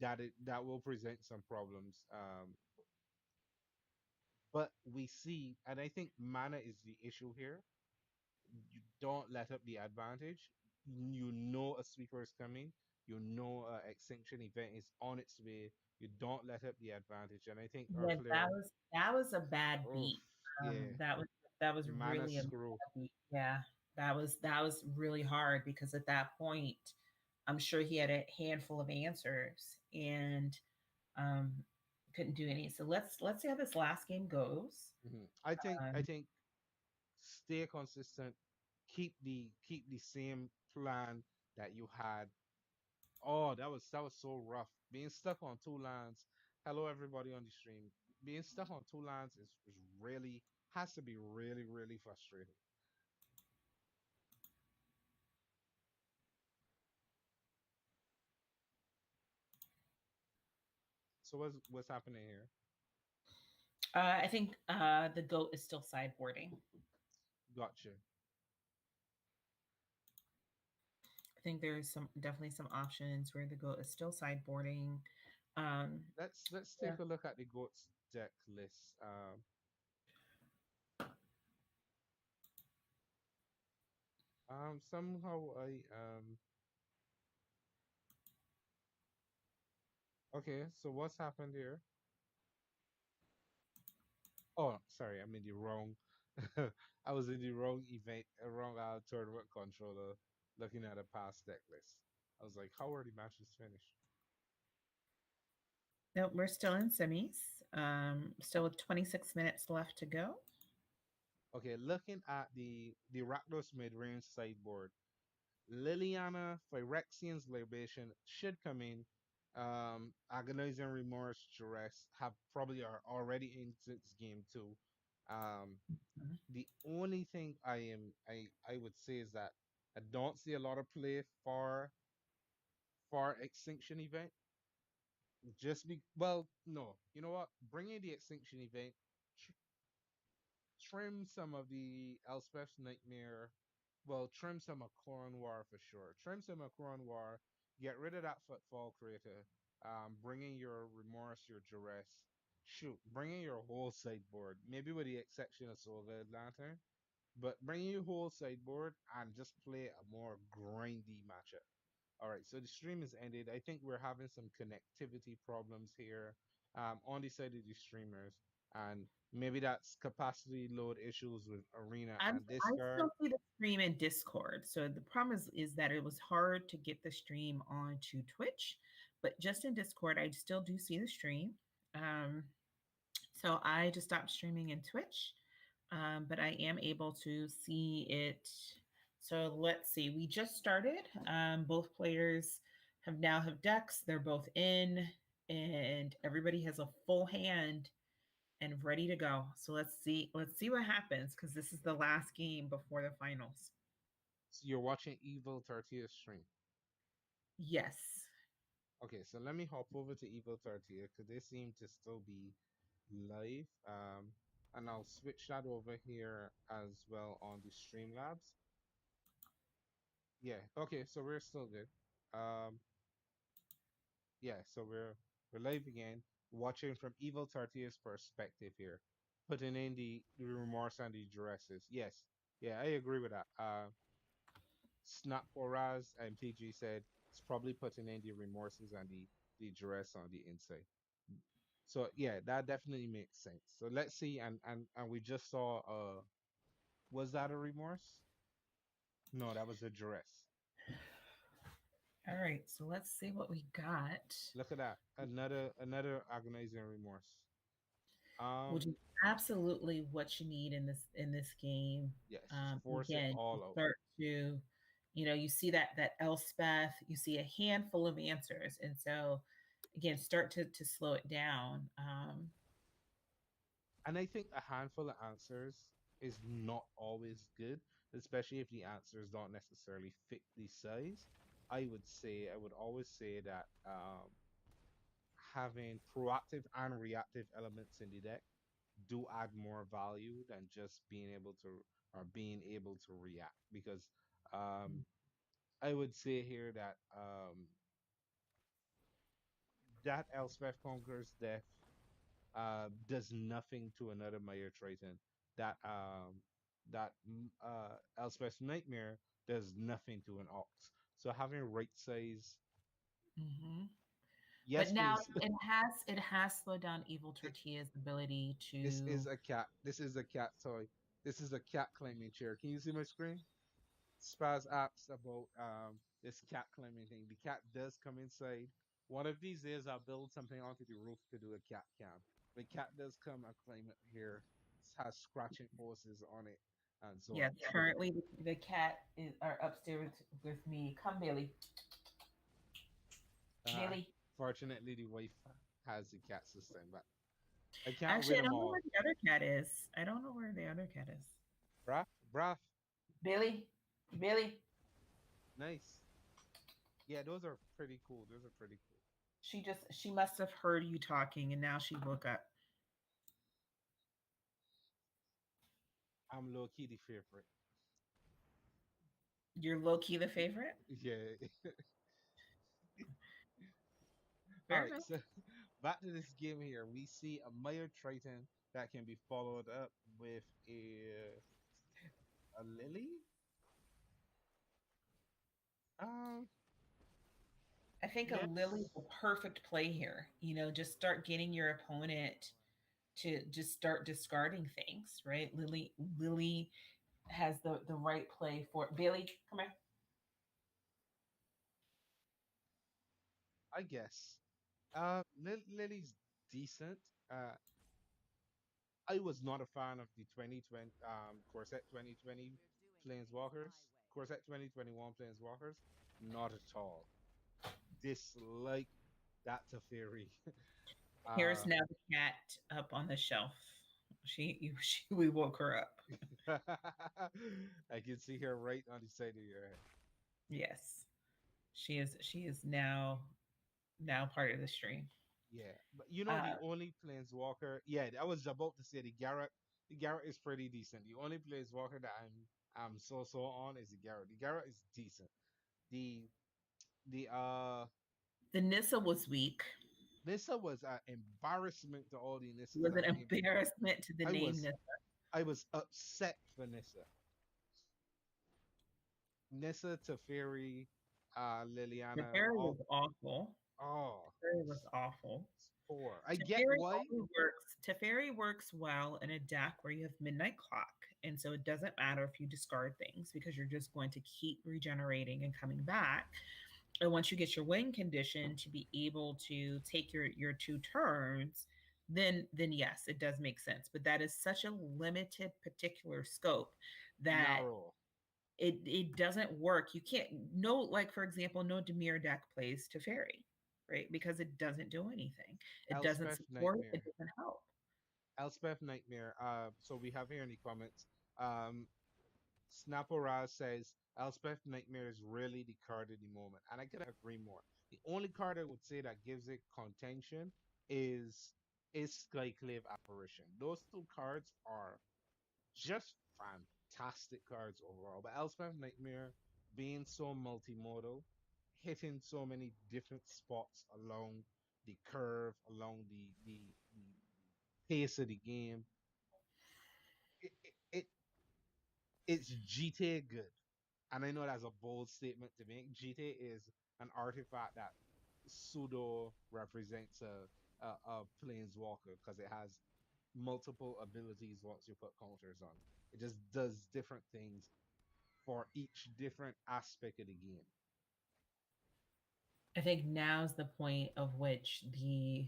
[SPEAKER 2] that will present some problems. But we see, and I think mana is the issue here. You don't let up the advantage. You know a sweeper is coming. You know a extinction event is on its way. You don't let up the advantage. And I think our
[SPEAKER 1] Yeah,
[SPEAKER 2] player,
[SPEAKER 1] that was a bad
[SPEAKER 2] oh
[SPEAKER 1] beat.
[SPEAKER 2] yeah,
[SPEAKER 1] That was
[SPEAKER 2] mana
[SPEAKER 1] really a bad
[SPEAKER 2] screw.
[SPEAKER 1] beat. Yeah, that was really hard because at that point, I'm sure he had a handful of answers and um, couldn't do any. So let's see how this last game goes.
[SPEAKER 2] I
[SPEAKER 1] Um,
[SPEAKER 2] think stay consistent. Keep the same plan that you had. Oh, that was so rough. Being stuck on two lines. Hello, everybody on the stream. Being stuck on two lines is really has to be really, really frustrating. So what's happening here?
[SPEAKER 1] I think the goat is still sideboarding.
[SPEAKER 2] Gotcha.
[SPEAKER 1] I think there's some definitely some options where the goat is still sideboarding. Um,
[SPEAKER 2] Let's
[SPEAKER 1] yeah.
[SPEAKER 2] take a look at the goats deck list. Somehow okay. So what's happened here? Oh, sorry, I'm in the wrong. I was in the wrong event, wrong tournament controller, looking at a past deck list. I was like, how are the matches finished?
[SPEAKER 1] No, we're still in semis. Still with 26 minutes left to go.
[SPEAKER 2] Okay, looking at the Rakdos mid-range sideboard, Liliana Phyrexian's Libation should come in. Agonizing Remorse, Duress have probably are already in this game too. Um, the only thing I would say is that I don't see a lot of play for Extinction Event. Just be well, no, you know what? Bringing the Extinction Event, trim some of the Elspeth's Nightmare. Well, trim some of Corn War for sure. Trim some of Corn War. Get rid of that Footfall Creator. Bring in your Remorse, your Duress. Shoot, bring in your whole sideboard. Maybe with the exception of Silver Lantern. But bring in your whole sideboard and just play a more grindy matchup. All right, so the stream is ended. I think we're having some connectivity problems here on the side of the streamers, and maybe that's capacity load issues with Arena and
[SPEAKER 1] I still
[SPEAKER 2] Discord.
[SPEAKER 1] see the stream in Discord. So the problem is that it was hard to get the stream onto Twitch, but just in Discord, I still do see the stream. Um, so I just stopped streaming in Twitch, but I am able to see it. So let's see. We just started. Both players have decks. They're both in, and everybody has a full hand and ready to go. So let's see. Let's see what happens because this is the last game before the finals.
[SPEAKER 2] So you're watching Evil 30th stream.
[SPEAKER 1] Yes.
[SPEAKER 2] Okay, so let me hop over to Evil 30th because they seem to still be live. and I'll switch that over here as well on the Streamlabs. Yeah, okay, so we're still good. Um, yeah, so we're live again, watching from Evil Tortilla's perspective here, putting in the remorse and the duresses. Yes, yeah, I agree with that. Snap Foraz and PG said it's probably putting in the remorses and the duress on the inside. So yeah, that definitely makes sense. So let's see, and we just saw was that a remorse? No, that was a duress.
[SPEAKER 1] All right, so let's see what we got,
[SPEAKER 2] Look at that. Another agonizing remorse.
[SPEAKER 1] which is
[SPEAKER 2] Um,
[SPEAKER 1] absolutely what you need in this game.
[SPEAKER 2] yes, force it
[SPEAKER 1] Again, you
[SPEAKER 2] all out.
[SPEAKER 1] start to, you see that Elspeth, you see a handful of answers, and so again, start to slow it down.
[SPEAKER 2] And I think a handful of answers is not always good, especially if the answers don't necessarily fit the size. I would always say that having proactive and reactive elements in the deck do add more value than just being able to or being able to react. Because um, I would say here that that Elspeth Conqueror's death does nothing to another Mayor Triton. That Elspeth's Nightmare does nothing to an Ox. So having right size,
[SPEAKER 1] Mhm. But
[SPEAKER 2] yes,
[SPEAKER 1] now
[SPEAKER 2] please.
[SPEAKER 1] it has slowed down Evil
[SPEAKER 2] Th-
[SPEAKER 1] Tortilla's ability
[SPEAKER 2] this is
[SPEAKER 1] to.
[SPEAKER 2] a cat. This is a cat toy. This is a cat climbing chair. Can you see my screen? Spaz asks about this cat climbing thing. The cat does come inside. One of these days I'll build something onto the roof to do a cat cam. The cat does come and climb it here. It has scratching forces on it and so
[SPEAKER 1] Yes,
[SPEAKER 2] on. So
[SPEAKER 1] currently the cat is are upstairs with me. Come, Billy.
[SPEAKER 2] uh,
[SPEAKER 1] Billy.
[SPEAKER 2] fortunately the wife has the cat system, but I can't
[SPEAKER 1] Actually,
[SPEAKER 2] win
[SPEAKER 1] I
[SPEAKER 2] them
[SPEAKER 1] don't know where
[SPEAKER 2] all.
[SPEAKER 1] the other cat is. I don't know where the other cat is.
[SPEAKER 2] Braff, braff,
[SPEAKER 1] Billy. Billy.
[SPEAKER 2] nice. Yeah, those are pretty cool. Those are pretty cool.
[SPEAKER 1] She must have heard you talking and now she woke up.
[SPEAKER 2] I'm low key the favorite.
[SPEAKER 1] You're low key the favorite?
[SPEAKER 2] Yeah. All
[SPEAKER 1] Fair
[SPEAKER 2] right,
[SPEAKER 1] enough.
[SPEAKER 2] so back to this game here. We see a Maya Triton that can be followed up with a Lily. Um,
[SPEAKER 1] I think a Lily is
[SPEAKER 2] yes,
[SPEAKER 1] a perfect play here. Just start getting your opponent to just start discarding things, right? Lily has the right play for Billy. Come here.
[SPEAKER 2] I guess. Lily's decent. I was not a fan of the 2020 Corset 2020 Planeswalkers. Corset 2021 Planeswalkers, not at all. Dislike that Teferi.
[SPEAKER 1] Here's
[SPEAKER 2] uh
[SPEAKER 1] now the cat up on the shelf. We woke her up.
[SPEAKER 2] I can see her right on the side of your head.
[SPEAKER 1] Yes, she is now part of the stream.
[SPEAKER 2] Yeah, but you know the
[SPEAKER 1] Uh,
[SPEAKER 2] only planeswalker. Yeah, I was about to say the Garrett. The Garrett is pretty decent. The only planeswalker that I'm so on is the Garrett. The Garrett is decent. The the
[SPEAKER 1] the Nissa was weak.
[SPEAKER 2] Nissa was an embarrassment to all the
[SPEAKER 1] It
[SPEAKER 2] Nissas
[SPEAKER 1] was an
[SPEAKER 2] that came before.
[SPEAKER 1] embarrassment to the
[SPEAKER 2] I
[SPEAKER 1] name
[SPEAKER 2] was
[SPEAKER 1] Nissa.
[SPEAKER 2] I was upset for Nissa. Nissa, Teferi,
[SPEAKER 1] The
[SPEAKER 2] Liliana,
[SPEAKER 1] fairy
[SPEAKER 2] all
[SPEAKER 1] was awful.
[SPEAKER 2] oh
[SPEAKER 1] Fairy was awful.
[SPEAKER 2] it's poor. I get
[SPEAKER 1] Teferi
[SPEAKER 2] why.
[SPEAKER 1] only works. Teferi works well in a deck where you have Midnight Clock, and so it doesn't matter if you discard things because you're just going to keep regenerating and coming back. And once you get your win condition to be able to take your 2 turns, then yes, it does make sense. But that is such a limited particular scope that
[SPEAKER 2] Narrow.
[SPEAKER 1] it doesn't work. You can't no like for example, no Demir deck plays to fairy, right? Because it doesn't do anything. It doesn't
[SPEAKER 2] Elspeth
[SPEAKER 1] support, it
[SPEAKER 2] Nightmare.
[SPEAKER 1] doesn't help.
[SPEAKER 2] Elspeth Nightmare. So we have here in the comments. Snaporaz says Elspeth Nightmare is really the card at the moment, and I couldn't agree more. The only card I would say that gives it contention is is Skyclave Apparition. Those two cards are just fantastic cards overall. But Elspeth Nightmare being so multimodal, hitting so many different spots along the curve, along the pace of the game, it it's GTA good. And I know that's a bold statement to make. GTA is an artifact that pseudo represents a planeswalker because it has multiple abilities once you put counters on. It just does different things for each different aspect of the game.
[SPEAKER 1] I think now's the point of which the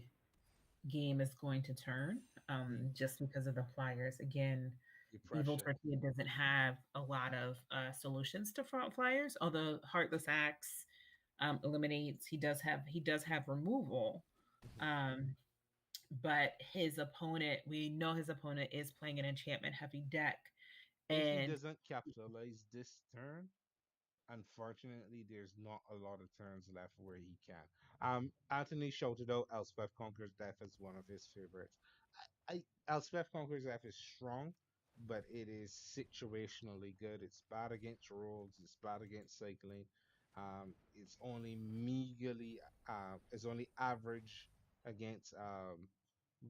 [SPEAKER 1] game is going to turn,
[SPEAKER 2] Hmm.
[SPEAKER 1] just because of the flyers. Again,
[SPEAKER 2] The
[SPEAKER 1] Evil
[SPEAKER 2] pressure.
[SPEAKER 1] Tortilla doesn't have a lot of solutions to front flyers, although Heartless Axe eliminates. He does have removal,
[SPEAKER 2] Hmm.
[SPEAKER 1] um, but his opponent, we know his opponent is playing an enchantment heavy deck,
[SPEAKER 2] If he
[SPEAKER 1] and
[SPEAKER 2] doesn't capitalize this turn, unfortunately, there's not a lot of turns left where he can. Anthony shouted out Elspeth Conquers Death as one of his favorites. Elspeth Conquers Death is strong, but it is situationally good. It's bad against rolls. It's bad against cycling. It's only meagerly. It's only average against.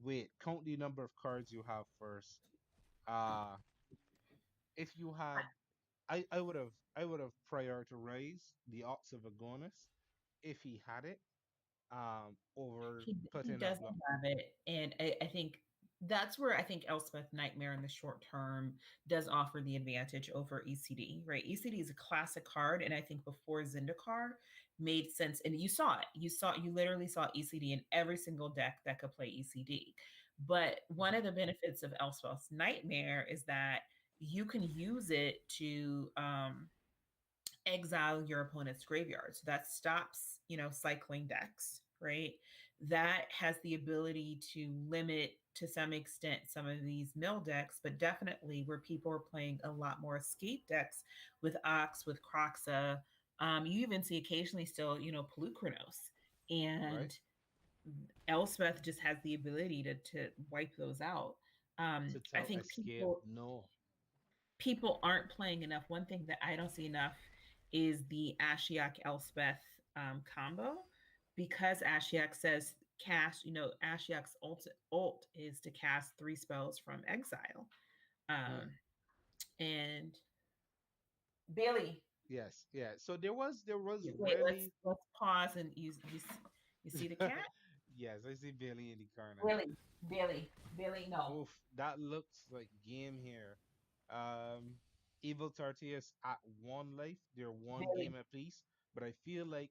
[SPEAKER 2] Wait, count the number of cards you have first. Uh if you had I would have prioritized the Ox of Agonis if he had it, over
[SPEAKER 1] he
[SPEAKER 2] putting a
[SPEAKER 1] doesn't
[SPEAKER 2] block.
[SPEAKER 1] have it, and I think that's where I think Elspeth Nightmare in the short term does offer the advantage over ECD, right? ECD is a classic card, and I think before Zendikar made sense, and you literally saw ECD in every single deck that could play ECD. But one
[SPEAKER 2] Mhm.
[SPEAKER 1] of the benefits of Elspeth's Nightmare is that you can use it to exile your opponent's graveyard. So that stops, cycling decks, right? That has the ability to limit to some extent some of these mill decks, but definitely where people are playing a lot more escape decks with Ox, with Croxa. You even see occasionally still, Pelucranos.
[SPEAKER 2] Right?
[SPEAKER 1] And Elspeth just has the ability to wipe those out.
[SPEAKER 2] To
[SPEAKER 1] I
[SPEAKER 2] tell
[SPEAKER 1] think
[SPEAKER 2] escape
[SPEAKER 1] people
[SPEAKER 2] no.
[SPEAKER 1] people aren't playing enough. One thing that I don't see enough is the Ashiok Elspeth combo, because Ashiok says cast, Ashiok's ult is to cast 3 spells from exile.
[SPEAKER 2] Yeah.
[SPEAKER 1] Um, and Bailey,
[SPEAKER 2] Yes, yeah. So there was
[SPEAKER 1] wait, let's
[SPEAKER 2] really
[SPEAKER 1] let's pause and you see the cat?
[SPEAKER 2] yes, I see Billy in the corner.
[SPEAKER 1] Bailey, Bailey, no,
[SPEAKER 2] Oof, that looks like game here. Um, Evil Tortillas at one life. They're one
[SPEAKER 1] Bailey.
[SPEAKER 2] game apiece, but I feel like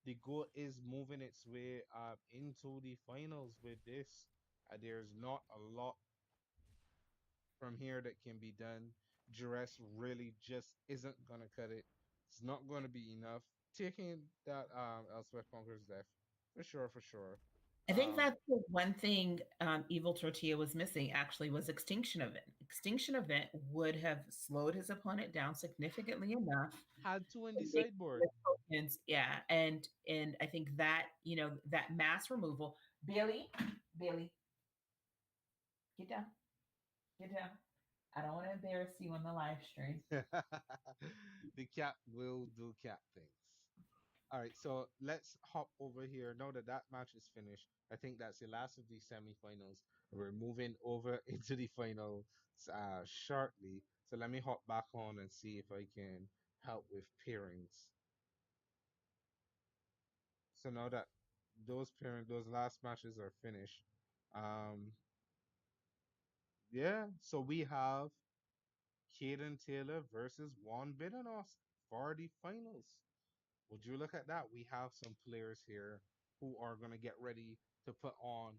[SPEAKER 2] the goal is moving its way into the finals with this. There's not a lot from here that can be done. Duress really just isn't gonna cut it. It's not gonna be enough. Taking that Elspeth Conqueror's death for sure, for sure.
[SPEAKER 1] I think
[SPEAKER 2] Um,
[SPEAKER 1] that's the one thing Evil Tortilla was missing actually was Extinction Event. Extinction Event would have slowed his opponent down significantly enough
[SPEAKER 2] had two in
[SPEAKER 1] to
[SPEAKER 2] the
[SPEAKER 1] make the
[SPEAKER 2] sideboard.
[SPEAKER 1] tokens, yeah. And I think that, that mass removal. Bailey, get down, get down. I don't want to embarrass you on the live stream.
[SPEAKER 2] The cat will do cat things. All right, so let's hop over here. Now that that match is finished, I think that's the last of the semifinals. We're moving over into the finals shortly. So let me hop back on and see if I can help with pairings. So now that those last matches are finished, um, yeah. So we have Caden Taylor versus Juan Bitanos for the finals. Would you look at that? We have some players here who are going to get ready to put on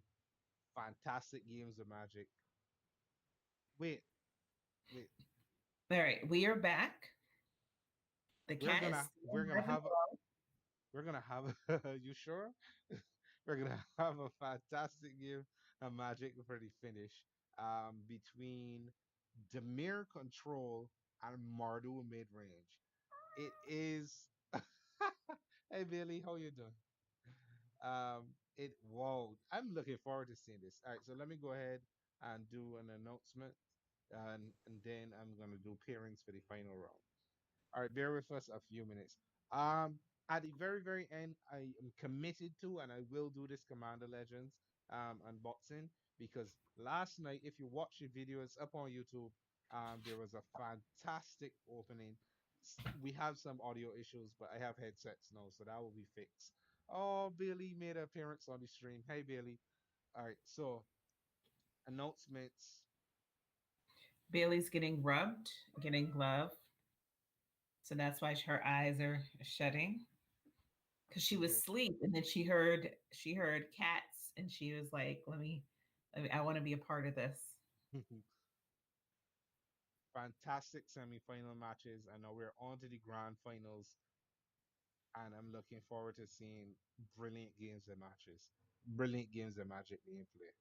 [SPEAKER 2] fantastic games of Magic. Wait, wait.
[SPEAKER 1] All right, we are back. The
[SPEAKER 2] We're
[SPEAKER 1] cat is
[SPEAKER 2] gonna
[SPEAKER 1] still
[SPEAKER 2] we're gonna
[SPEAKER 1] alive and
[SPEAKER 2] have a
[SPEAKER 1] well.
[SPEAKER 2] we're gonna have you sure? We're gonna have a fantastic game of Magic for the finish. Between Demir Control and Mardu mid range. It is Hey Billy, how you doing? It Whoa, I'm looking forward to seeing this. All right, so let me go ahead and do an announcement, and then I'm gonna do pairings for the final round. All right, bear with us a few minutes. Um, at the very, very end, I am committed to, and I will do this Commander Legends unboxing because last night, if you watch the video, it's up on YouTube. There was a fantastic opening. We have some audio issues, but I have headsets now, so that will be fixed. Oh, Billy made an appearance on the stream. Hey, Billy. All right, so announcements.
[SPEAKER 1] Bailey's getting rubbed, getting glove. So that's why her eyes are shutting because she was
[SPEAKER 2] Here.
[SPEAKER 1] asleep and then she heard cats and she was like, let me I want to be a part of this.
[SPEAKER 2] Fantastic semi-final matches. I know we're on to the grand finals, and I'm looking forward to seeing brilliant games and matches, brilliant games and Magic being played.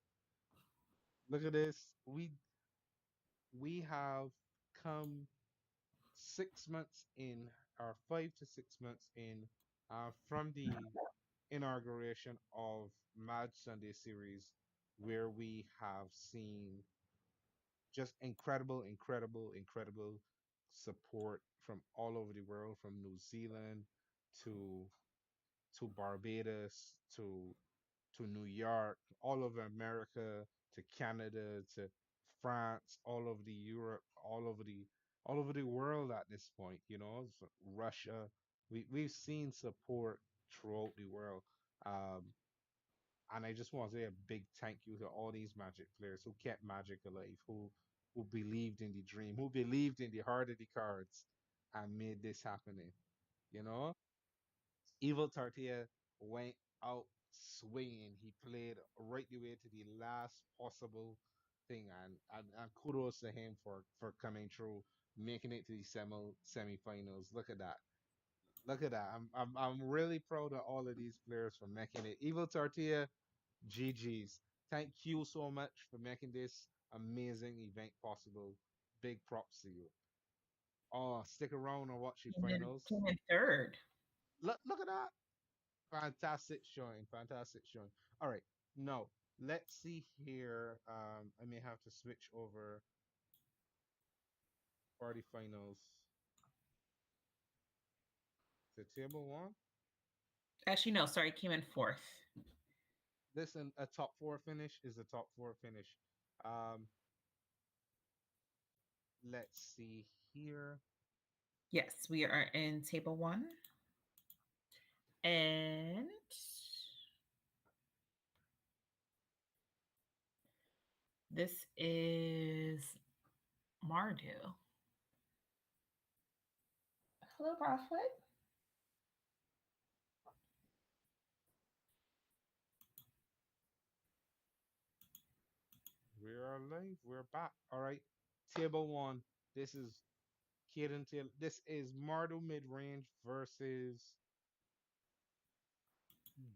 [SPEAKER 2] Look at this. We have come 6 months in, or 5 to 6 months in, from the inauguration of Mad Sunday series, where we have seen just incredible, incredible, incredible support from all over the world, from New Zealand to Barbados to New York, all over America to Canada to France, all over the Europe, all over the world at this point. So Russia. We've seen support throughout the world. Um, and I just want to say a big thank you to all these Magic players who kept Magic alive, who believed in the dream, who believed in the heart of the cards, and made this happening. You know, Evil Tortilla went out swinging. He played right the way to the last possible thing, and kudos to him for coming through, making it to the semifinals. Look at that. Look at that. I'm really proud of all of these players for making it. Evil Tortilla, GG's. Thank you so much for making this amazing event possible. Big props to you. Oh, stick around and watch the finals.
[SPEAKER 1] Came in third.
[SPEAKER 2] Look at that. Fantastic showing. Fantastic showing. All right. No, let's see here. I may have to switch over party finals to table one.
[SPEAKER 1] Actually, no, sorry, came in fourth.
[SPEAKER 2] This and a top four finish is a top four finish. Um, let's see here.
[SPEAKER 1] Yes, we are in table one. And this is Mardu. Hello, Broadfoot.
[SPEAKER 2] We are live. We're back. All right. Table one. This is Kaden Taylor. This is Mardo mid range versus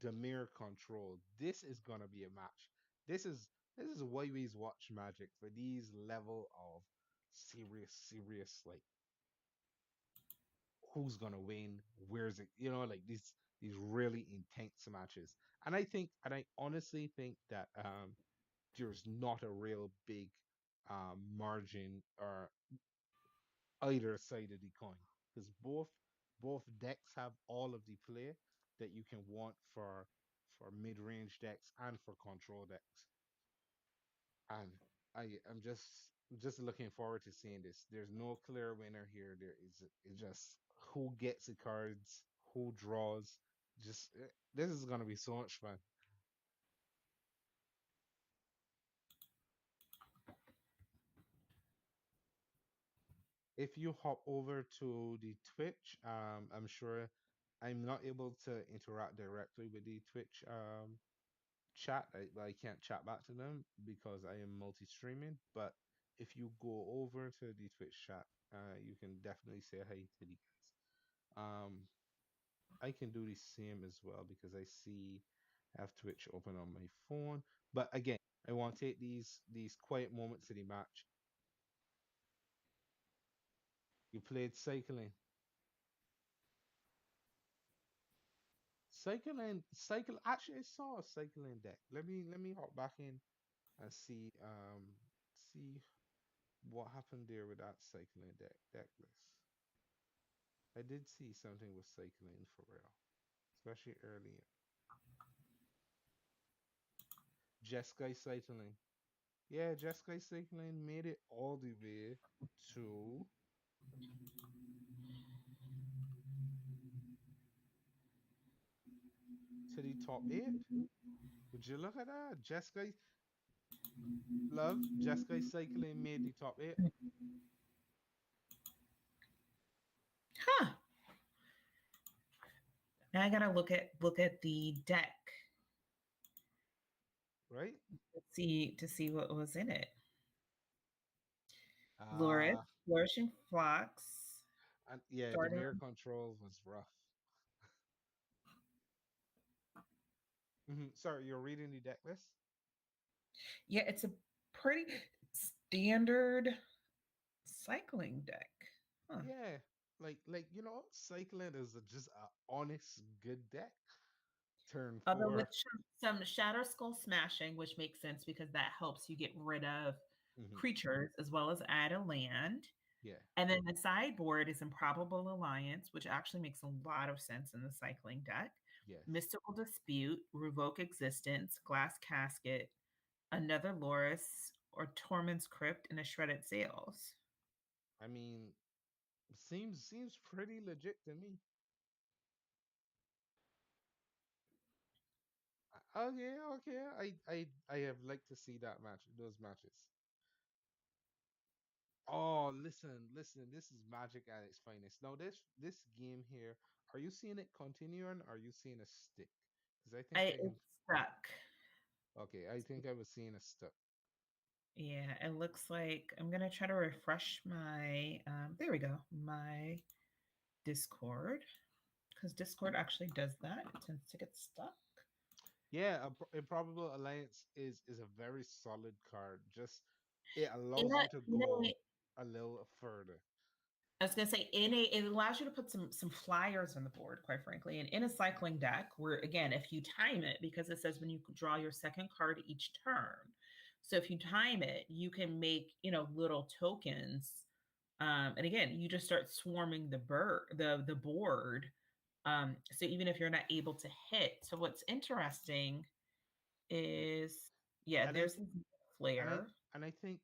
[SPEAKER 2] Demir Control. This is gonna be a match. This is why we watch Magic for these level of serious like who's gonna win, where's it, like these really intense matches. And I honestly think that there's not a real big margin or either side of the coin because both decks have all of the play that you can want for mid-range decks and for control decks. And I'm just looking forward to seeing this. There's no clear winner here. There is it's just who gets the cards, who draws. This is gonna be so much fun. If you hop over to the Twitch, I'm sure I'm not able to interact directly with the Twitch chat. I can't chat back to them because I am multi-streaming. But if you go over to the Twitch chat, you can definitely say hi to the guys. Um, I can do the same as well because I have Twitch open on my phone. But again, I want to take these quiet moments of the match. You played cycling. cycle. Actually, I saw a cycling deck. Let me hop back in and see what happened there with that cycling deck list. I did see something with cycling for real, especially early. Jeskai cycling. Yeah, Jeskai cycling made it all the way to the top eight. Would you look at that? Jeskai love Jeskai cycling made the top eight,
[SPEAKER 1] Huh. Now I gotta look at the deck
[SPEAKER 2] right?
[SPEAKER 1] to see what was in it. Lurid,
[SPEAKER 2] Ah,
[SPEAKER 1] flourishing flocks,
[SPEAKER 2] and yeah, the
[SPEAKER 1] starting.
[SPEAKER 2] mirror control was rough. Sorry, you're reading the deck list?
[SPEAKER 1] Yeah, it's a pretty standard cycling deck. Huh.
[SPEAKER 2] Yeah, cycling is just a honest good deck. Turn
[SPEAKER 1] Although with
[SPEAKER 2] four.
[SPEAKER 1] some shatter skull smashing, which makes sense because that helps you get rid of
[SPEAKER 2] Hmm.
[SPEAKER 1] creatures as well as add a land.
[SPEAKER 2] Yeah.
[SPEAKER 1] And then the sideboard is Improbable Alliance, which actually makes a lot of sense in the cycling deck.
[SPEAKER 2] Yes.
[SPEAKER 1] Mystical Dispute, Revoke Existence, Glass Casket, Another Loris, or Torment's Crypt, and a Shredded Sails.
[SPEAKER 2] I mean, seems pretty legit to me. Okay, okay. I have liked to see those matches. Oh, listen. This is Magic at its finest. Now, this game here, are you seeing it continuing? Or are you seeing a stick? Because I think I can.
[SPEAKER 1] It's stuck.
[SPEAKER 2] Okay, I think I was seeing a stick.
[SPEAKER 1] Yeah, it looks like I'm gonna try to refresh my. There we go. My Discord, because Discord actually does that. It tends to get stuck.
[SPEAKER 2] Yeah, Improbable Alliance is a very solid card. Just it
[SPEAKER 1] In
[SPEAKER 2] allows
[SPEAKER 1] a,
[SPEAKER 2] you to
[SPEAKER 1] in a
[SPEAKER 2] go a little further.
[SPEAKER 1] I was gonna say in a it allows you to put some flyers on the board, quite frankly. And in a cycling deck, where again, if you time it, because it says when you draw your second card each turn. So if you time it, you can make, little tokens. And again, you just start swarming the board. So even if you're not able to hit. So what's interesting is, yeah,
[SPEAKER 2] And I
[SPEAKER 1] there's this
[SPEAKER 2] and I
[SPEAKER 1] flare.
[SPEAKER 2] and I think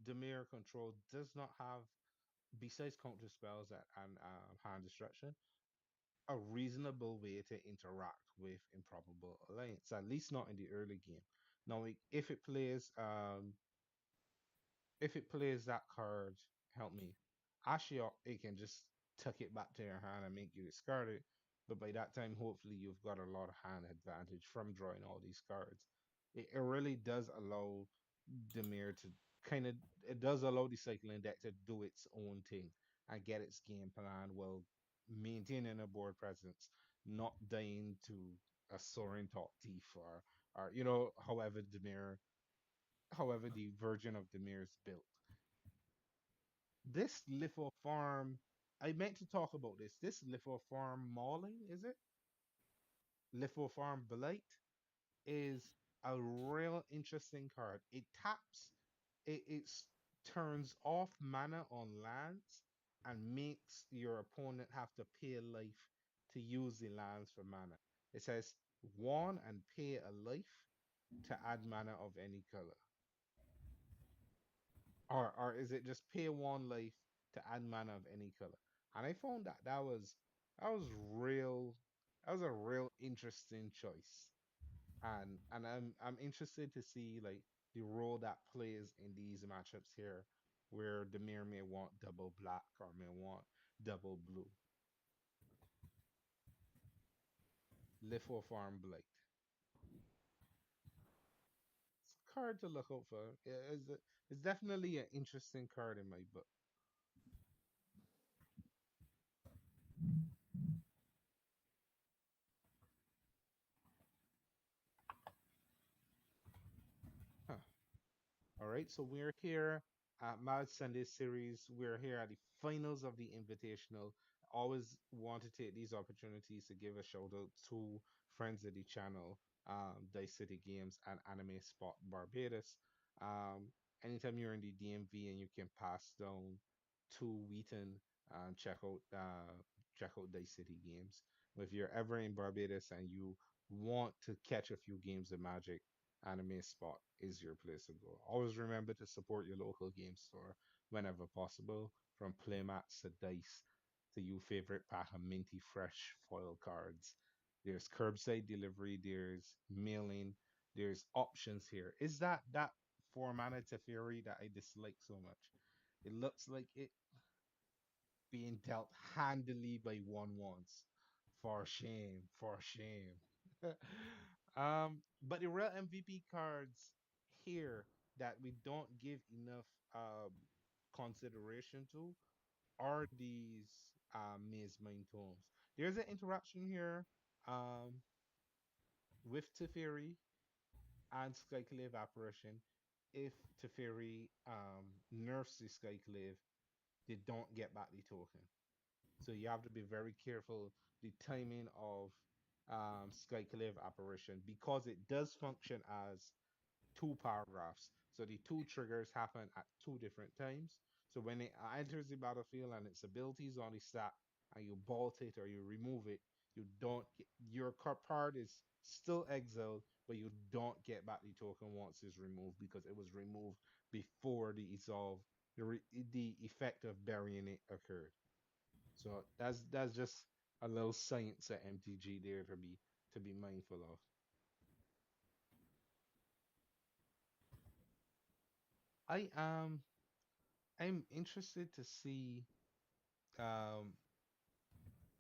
[SPEAKER 2] Demir Control does not have, besides counter spells and hand destruction, a reasonable way to interact with Improbable Alliance, at least not in the early game. Now, if it plays that card, help me. Actually, it can just tuck it back to your hand and make you discard it. But by that time, hopefully, you've got a lot of hand advantage from drawing all these cards. It really does allow Demir to it does allow the cycling deck to do its own thing and get its game plan while maintaining a board presence, not dying to a soaring top thief or however the version of Demir is built. This Litho Farm, I meant to talk about this. This Litho Farm Mauling, is it? Litho Farm Blight is a real interesting card. It turns off mana on lands and makes your opponent have to pay a life to use the lands for mana. It says one and pay a life to add mana of any color. Or is it just pay one life to add mana of any color? And I found that was real that was a real interesting choice. And I'm interested to see like the role that plays in these matchups here, where Demir may want double black or may want double blue. Litho Farm Blight. It's a card to look out for. It's definitely an interesting card in my book. Huh. All right, so we're here at Mad Sunday series. We're here at the finals of the Invitational. always want to take these opportunities to give a shout out to friends of the channel, Dice City Games and Anime Spot Barbados. Um, Anytime you're in the DMV and you can pass down to Wheaton, check out Dice City Games. If you're ever in Barbados and you want to catch a few games of Magic, Anime Spot is your place to go. Always remember to support your local game store whenever possible, from playmats to dice to your favorite pack of minty fresh foil cards. There's curbside delivery, there's mailing, there's options here. Is that formatted Teferi that I dislike so much? It looks like it being dealt handily by one once. For shame, for shame. But the real MVP cards here that we don't give enough consideration to are these Maze Mind Tomes. There's an interaction here um with Teferi and Skyclave Apparition. If Teferi nerfs the Skyclave, they don't get back the token. So you have to be very careful the timing of Skyclave apparition because it does function as two paragraphs. So the two triggers happen at two different times. So when it enters the battlefield and its abilities on the stat and you bolt it or you remove it, you don't get, your card is still exiled, but you don't get back the token once it's removed because it was removed before the evolve the effect of burying it occurred. So that's just a little science at MTG there to be mindful of. I I'm interested to see um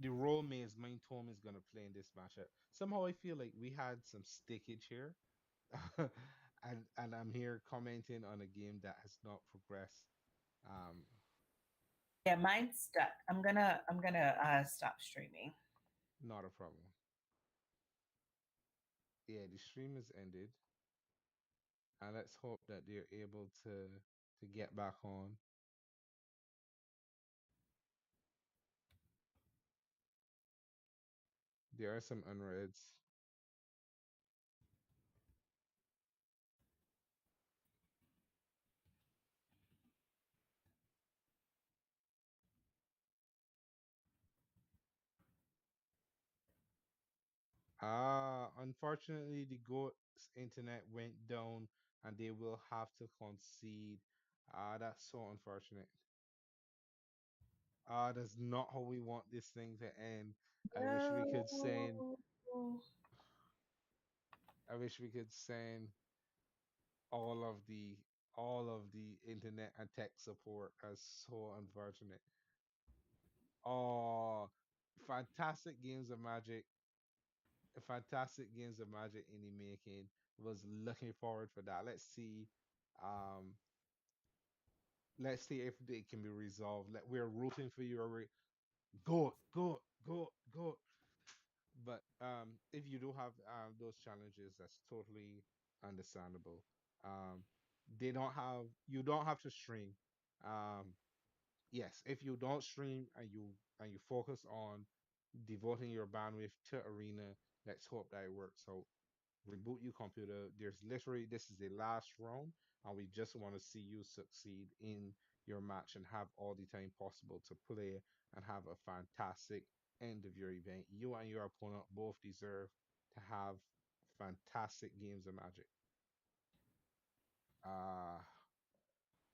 [SPEAKER 2] the role Maze Mind Tome is gonna play in this matchup. Somehow I feel like we had some stickage here. And I'm here commenting on a game that has not progressed. Um
[SPEAKER 1] Yeah, mine's stuck. I'm gonna stop streaming.
[SPEAKER 2] Not a problem. Yeah, the stream has ended. And let's hope that they're able to get back on. There are some unreads. Unfortunately, the GOAT's internet went down and they will have to concede. That's so unfortunate. That's not how we want this thing to end. I wish we could send,
[SPEAKER 1] No.
[SPEAKER 2] I wish we could send all of the internet and tech support. That's so unfortunate. Oh, fantastic games of Magic, fantastic games of Magic in the making. Was looking forward for that. Um, let's see if they can be resolved. We're rooting for you. Go, go, go, go. But if you do have those challenges, that's totally understandable. Um, you don't have to stream. Um, yes, if you don't stream and you focus on devoting your bandwidth to arena, let's hope that it works out. Reboot your computer. There's literally this is the last round, and we just want to see you succeed in your match and have all the time possible to play and have a fantastic end of your event. You and your opponent both deserve to have fantastic games of Magic. Uh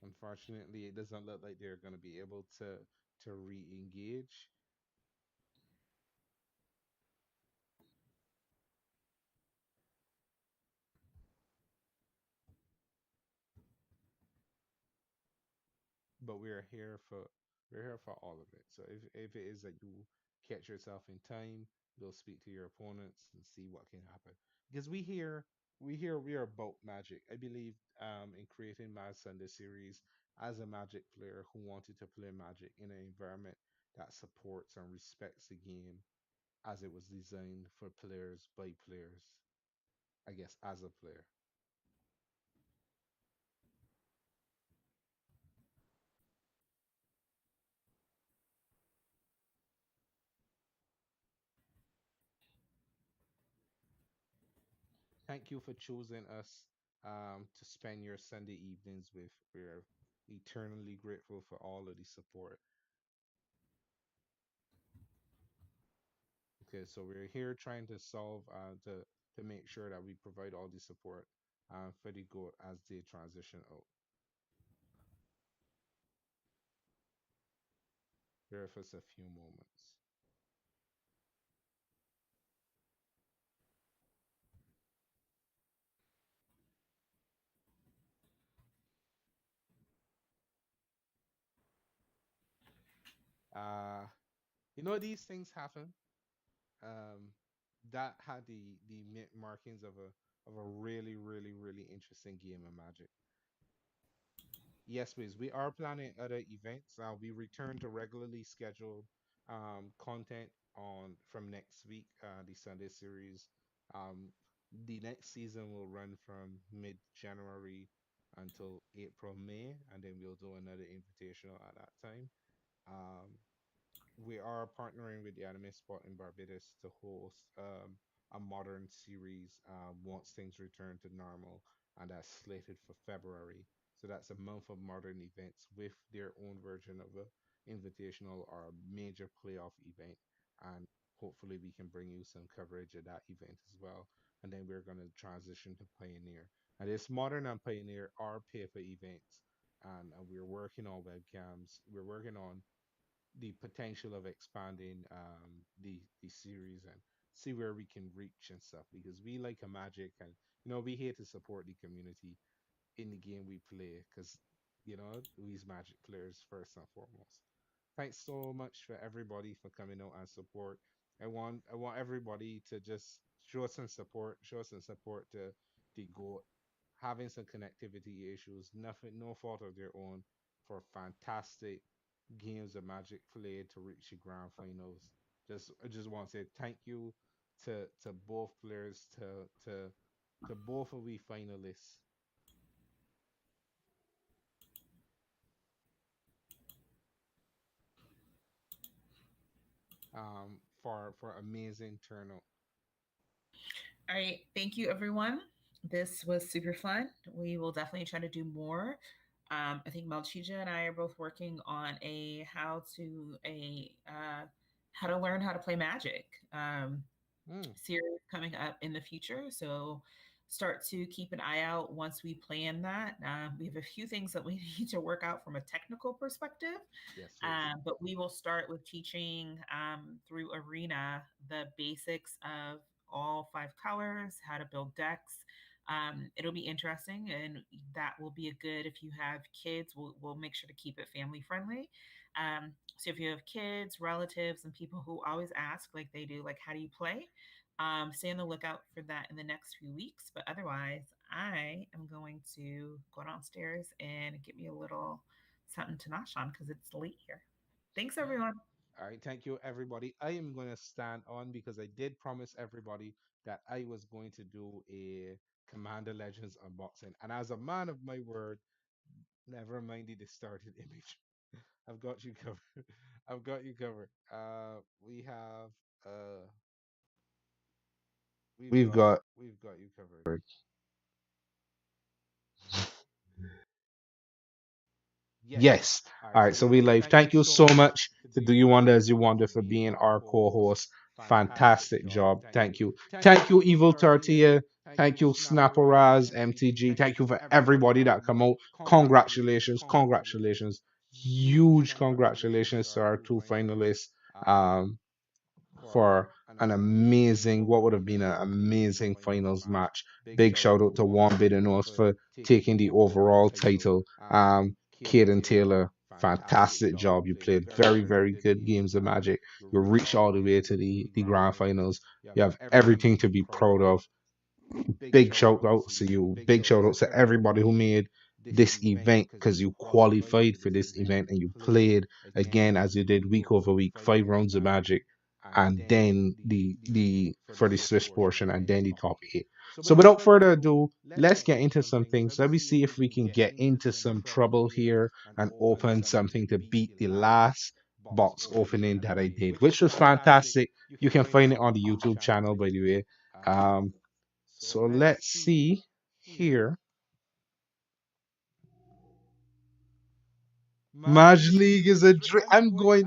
[SPEAKER 2] Unfortunately, it doesn't look like they're going to be able to re-engage. But we're here for all of it. So if it is that you catch yourself in time, you'll speak to your opponents and see what can happen. Because we are about Magic. I believe in creating Mad Sunday series as a Magic player who wanted to play Magic in an environment that supports and respects the game as it was designed for players by players. I guess as a player. Thank you for choosing us to spend your Sunday evenings with. We're eternally grateful for all of the support. Okay, so we're here trying to solve to make sure that we provide all the support for the goat as they transition out. Bear with us a few moments. Uh, these things happen. Um, that had the markings of a really really really interesting game of Magic. Yes, please. We are planning other events. We return to regularly scheduled content on from next week. The Sunday series. Um, the next season will run from mid January until April May, and then we'll do another invitational at that time. Um, we are partnering with the Anime Spot in Barbados to host a modern series once things return to normal, and that's slated for February. So that's a month of modern events with their own version of a invitational or a major playoff event, and hopefully we can bring you some coverage of that event as well. And then we're going to transition to Pioneer. And this modern and Pioneer are paper events, and we're working on webcams. We're working on the potential of expanding the series and see where we can reach and stuff because we like a magic and we here to support the community in the game we play because we's magic players first and foremost. Thanks so much for everybody for coming out and support. I want everybody to just show some support to the goat having some connectivity issues, nothing, no fault of their own, for fantastic games of Magic played to reach the grand finals. I just want to say thank you to both players, to both of we finalists, for amazing turnout.
[SPEAKER 1] All right. Thank you, everyone. This was super fun. We will definitely try to do more. I think Melchija and I are both working on a how to learn how to play Magic
[SPEAKER 2] Mm,
[SPEAKER 1] series coming up in the future. So start to keep an eye out once we plan that. We have a few things that we need to work out from a technical perspective,
[SPEAKER 2] yes, please.
[SPEAKER 1] but we will start with teaching through Arena the basics of all five colors, how to build decks. It'll be interesting, and that will be a good if you have kids. We'll make sure to keep it family friendly. So if you have kids, relatives, and people who always ask, like they do, like how do you play? Stay on the lookout for that in the next few weeks. But otherwise, I am going to go downstairs and get me a little something to nosh on because it's late here. Thanks,
[SPEAKER 2] Yeah.
[SPEAKER 1] everyone.
[SPEAKER 2] All right, thank you, everybody. I am going to stand on because I did promise everybody that I was going to do a Commander Legends unboxing. And as a man of my word, never mind the distorted image. I've got you covered. I've got you covered. We have we've got you covered. Yes.
[SPEAKER 1] Yes.
[SPEAKER 2] All right.
[SPEAKER 1] All
[SPEAKER 2] So
[SPEAKER 1] right.
[SPEAKER 2] we
[SPEAKER 1] So we
[SPEAKER 2] live.
[SPEAKER 1] live.
[SPEAKER 2] Thank you
[SPEAKER 1] Thank you
[SPEAKER 2] so
[SPEAKER 1] so
[SPEAKER 2] much
[SPEAKER 1] much
[SPEAKER 2] to
[SPEAKER 1] to
[SPEAKER 2] Do
[SPEAKER 1] Do
[SPEAKER 2] You
[SPEAKER 1] You
[SPEAKER 2] Wonder
[SPEAKER 1] Wonder
[SPEAKER 2] As
[SPEAKER 1] As
[SPEAKER 2] You
[SPEAKER 1] You
[SPEAKER 2] Wonder
[SPEAKER 1] Wonder
[SPEAKER 2] for
[SPEAKER 1] for
[SPEAKER 2] being
[SPEAKER 1] being
[SPEAKER 2] our
[SPEAKER 1] our
[SPEAKER 2] co-host.
[SPEAKER 1] co-host.
[SPEAKER 2] Fantastic
[SPEAKER 1] Fantastic
[SPEAKER 2] job.
[SPEAKER 1] job. Thank
[SPEAKER 2] Thank
[SPEAKER 1] you.
[SPEAKER 2] you.
[SPEAKER 1] Thank
[SPEAKER 2] Thank
[SPEAKER 1] you,
[SPEAKER 2] you,
[SPEAKER 1] Evil
[SPEAKER 2] Evil
[SPEAKER 1] Tortilla.
[SPEAKER 2] Tortilla.
[SPEAKER 1] Thank
[SPEAKER 2] Thank
[SPEAKER 1] you,
[SPEAKER 2] you,
[SPEAKER 1] Snapple
[SPEAKER 2] Snapperaz,
[SPEAKER 1] Raz,
[SPEAKER 2] MTG.
[SPEAKER 1] MTG.
[SPEAKER 2] Thank
[SPEAKER 1] Thank
[SPEAKER 2] you
[SPEAKER 1] you
[SPEAKER 2] for
[SPEAKER 1] for
[SPEAKER 2] everybody
[SPEAKER 1] everybody
[SPEAKER 2] that
[SPEAKER 1] that
[SPEAKER 2] come
[SPEAKER 1] come
[SPEAKER 2] out.
[SPEAKER 1] out. Congratulations.
[SPEAKER 2] Congratulations.
[SPEAKER 1] Congratulations.
[SPEAKER 2] Congratulations.
[SPEAKER 1] Huge
[SPEAKER 2] Huge
[SPEAKER 1] congratulations to
[SPEAKER 2] congratulations to
[SPEAKER 1] our
[SPEAKER 2] our
[SPEAKER 1] two
[SPEAKER 2] two
[SPEAKER 1] finalists
[SPEAKER 2] finalists.
[SPEAKER 1] um,
[SPEAKER 2] Um,
[SPEAKER 1] for
[SPEAKER 2] for
[SPEAKER 1] an
[SPEAKER 2] an
[SPEAKER 1] amazing,
[SPEAKER 2] amazing,
[SPEAKER 1] what
[SPEAKER 2] what
[SPEAKER 1] would
[SPEAKER 2] would
[SPEAKER 1] have
[SPEAKER 2] have
[SPEAKER 1] been
[SPEAKER 2] been
[SPEAKER 1] an
[SPEAKER 2] an
[SPEAKER 1] amazing
[SPEAKER 2] amazing
[SPEAKER 1] finals
[SPEAKER 2] finals
[SPEAKER 1] match.
[SPEAKER 2] match.
[SPEAKER 1] Big
[SPEAKER 2] Big
[SPEAKER 1] shout
[SPEAKER 2] shout
[SPEAKER 1] out to
[SPEAKER 2] out to
[SPEAKER 1] Juan
[SPEAKER 2] Juan
[SPEAKER 1] Bidenos
[SPEAKER 2] Bidenos
[SPEAKER 1] for
[SPEAKER 2] for
[SPEAKER 1] taking
[SPEAKER 2] taking
[SPEAKER 1] the
[SPEAKER 2] the
[SPEAKER 1] overall
[SPEAKER 2] overall
[SPEAKER 1] title.
[SPEAKER 2] title.
[SPEAKER 1] Caden
[SPEAKER 2] Caden
[SPEAKER 1] Taylor,
[SPEAKER 2] Taylor,
[SPEAKER 1] fantastic
[SPEAKER 2] fantastic
[SPEAKER 1] job. You
[SPEAKER 2] job. You
[SPEAKER 1] played
[SPEAKER 2] played
[SPEAKER 1] very,
[SPEAKER 2] very,
[SPEAKER 1] very
[SPEAKER 2] very
[SPEAKER 1] good
[SPEAKER 2] good
[SPEAKER 1] games of
[SPEAKER 2] games of
[SPEAKER 1] Magic.
[SPEAKER 2] Magic.
[SPEAKER 1] You
[SPEAKER 2] You
[SPEAKER 1] reached
[SPEAKER 2] reached
[SPEAKER 1] all the
[SPEAKER 2] all the
[SPEAKER 1] way
[SPEAKER 2] way
[SPEAKER 1] to
[SPEAKER 2] to
[SPEAKER 1] the
[SPEAKER 2] the
[SPEAKER 1] grand
[SPEAKER 2] grand
[SPEAKER 1] finals.
[SPEAKER 2] finals.
[SPEAKER 1] You
[SPEAKER 2] You
[SPEAKER 1] have
[SPEAKER 2] have
[SPEAKER 1] everything
[SPEAKER 2] everything
[SPEAKER 1] to
[SPEAKER 2] to
[SPEAKER 1] be
[SPEAKER 2] be
[SPEAKER 1] proud
[SPEAKER 2] proud
[SPEAKER 1] of.
[SPEAKER 2] of.
[SPEAKER 1] Big
[SPEAKER 2] Big
[SPEAKER 1] shout
[SPEAKER 2] shout
[SPEAKER 1] outs
[SPEAKER 2] outs
[SPEAKER 1] to
[SPEAKER 2] to
[SPEAKER 1] you.
[SPEAKER 2] you.
[SPEAKER 1] Big
[SPEAKER 2] Big
[SPEAKER 1] shout
[SPEAKER 2] shout
[SPEAKER 1] outs
[SPEAKER 2] outs
[SPEAKER 1] to
[SPEAKER 2] to
[SPEAKER 1] everybody
[SPEAKER 2] everybody
[SPEAKER 1] who
[SPEAKER 2] who
[SPEAKER 1] made
[SPEAKER 2] made
[SPEAKER 1] this
[SPEAKER 2] this
[SPEAKER 1] event
[SPEAKER 2] event
[SPEAKER 1] because you
[SPEAKER 2] because you
[SPEAKER 1] qualified
[SPEAKER 2] qualified
[SPEAKER 1] for
[SPEAKER 2] for
[SPEAKER 1] this
[SPEAKER 2] this
[SPEAKER 1] event
[SPEAKER 2] event
[SPEAKER 1] and
[SPEAKER 2] and
[SPEAKER 1] you
[SPEAKER 2] you
[SPEAKER 1] played
[SPEAKER 2] played
[SPEAKER 1] again
[SPEAKER 2] again
[SPEAKER 1] as
[SPEAKER 2] as
[SPEAKER 1] you
[SPEAKER 2] you
[SPEAKER 1] did
[SPEAKER 2] did
[SPEAKER 1] week
[SPEAKER 2] week
[SPEAKER 1] over
[SPEAKER 2] over
[SPEAKER 1] week,
[SPEAKER 2] week,
[SPEAKER 1] five
[SPEAKER 2] five
[SPEAKER 1] rounds of
[SPEAKER 2] rounds of
[SPEAKER 1] Magic,
[SPEAKER 2] Magic,
[SPEAKER 1] and
[SPEAKER 2] and
[SPEAKER 1] then
[SPEAKER 2] then the
[SPEAKER 1] for the
[SPEAKER 2] for the
[SPEAKER 1] Swiss
[SPEAKER 2] Swiss
[SPEAKER 1] portion
[SPEAKER 2] portion
[SPEAKER 1] and
[SPEAKER 2] and
[SPEAKER 1] then the
[SPEAKER 2] then the
[SPEAKER 1] top
[SPEAKER 2] top
[SPEAKER 1] eight.
[SPEAKER 2] eight.
[SPEAKER 1] So
[SPEAKER 2] So
[SPEAKER 1] without
[SPEAKER 2] without
[SPEAKER 1] further
[SPEAKER 2] further
[SPEAKER 1] ado,
[SPEAKER 2] ado,
[SPEAKER 1] let's
[SPEAKER 2] let's
[SPEAKER 1] get
[SPEAKER 2] get
[SPEAKER 1] into
[SPEAKER 2] into
[SPEAKER 1] some
[SPEAKER 2] some
[SPEAKER 1] things.
[SPEAKER 2] things.
[SPEAKER 1] Let me
[SPEAKER 2] Let me
[SPEAKER 1] see if
[SPEAKER 2] see
[SPEAKER 1] we
[SPEAKER 2] if we
[SPEAKER 1] can
[SPEAKER 2] can
[SPEAKER 1] get
[SPEAKER 2] get
[SPEAKER 1] into
[SPEAKER 2] into
[SPEAKER 1] some
[SPEAKER 2] some
[SPEAKER 1] trouble
[SPEAKER 2] trouble
[SPEAKER 1] here
[SPEAKER 2] here
[SPEAKER 1] and
[SPEAKER 2] and
[SPEAKER 1] open
[SPEAKER 2] open
[SPEAKER 1] something to
[SPEAKER 2] something to
[SPEAKER 1] beat
[SPEAKER 2] beat
[SPEAKER 1] the
[SPEAKER 2] the
[SPEAKER 1] last
[SPEAKER 2] last
[SPEAKER 1] box
[SPEAKER 2] box
[SPEAKER 1] opening
[SPEAKER 2] opening
[SPEAKER 1] that I
[SPEAKER 2] that I
[SPEAKER 1] did,
[SPEAKER 2] did,
[SPEAKER 1] which was
[SPEAKER 2] which was
[SPEAKER 1] fantastic.
[SPEAKER 2] fantastic.
[SPEAKER 1] You
[SPEAKER 2] You
[SPEAKER 1] can
[SPEAKER 2] can
[SPEAKER 1] find it
[SPEAKER 2] find it
[SPEAKER 1] on
[SPEAKER 2] on
[SPEAKER 1] the
[SPEAKER 2] the
[SPEAKER 1] YouTube
[SPEAKER 2] YouTube
[SPEAKER 1] channel,
[SPEAKER 2] channel,
[SPEAKER 1] by
[SPEAKER 2] by
[SPEAKER 1] the
[SPEAKER 2] the
[SPEAKER 1] way.
[SPEAKER 2] way.
[SPEAKER 1] Um,
[SPEAKER 2] Um, So let's see here. Majh League is a dream. I'm going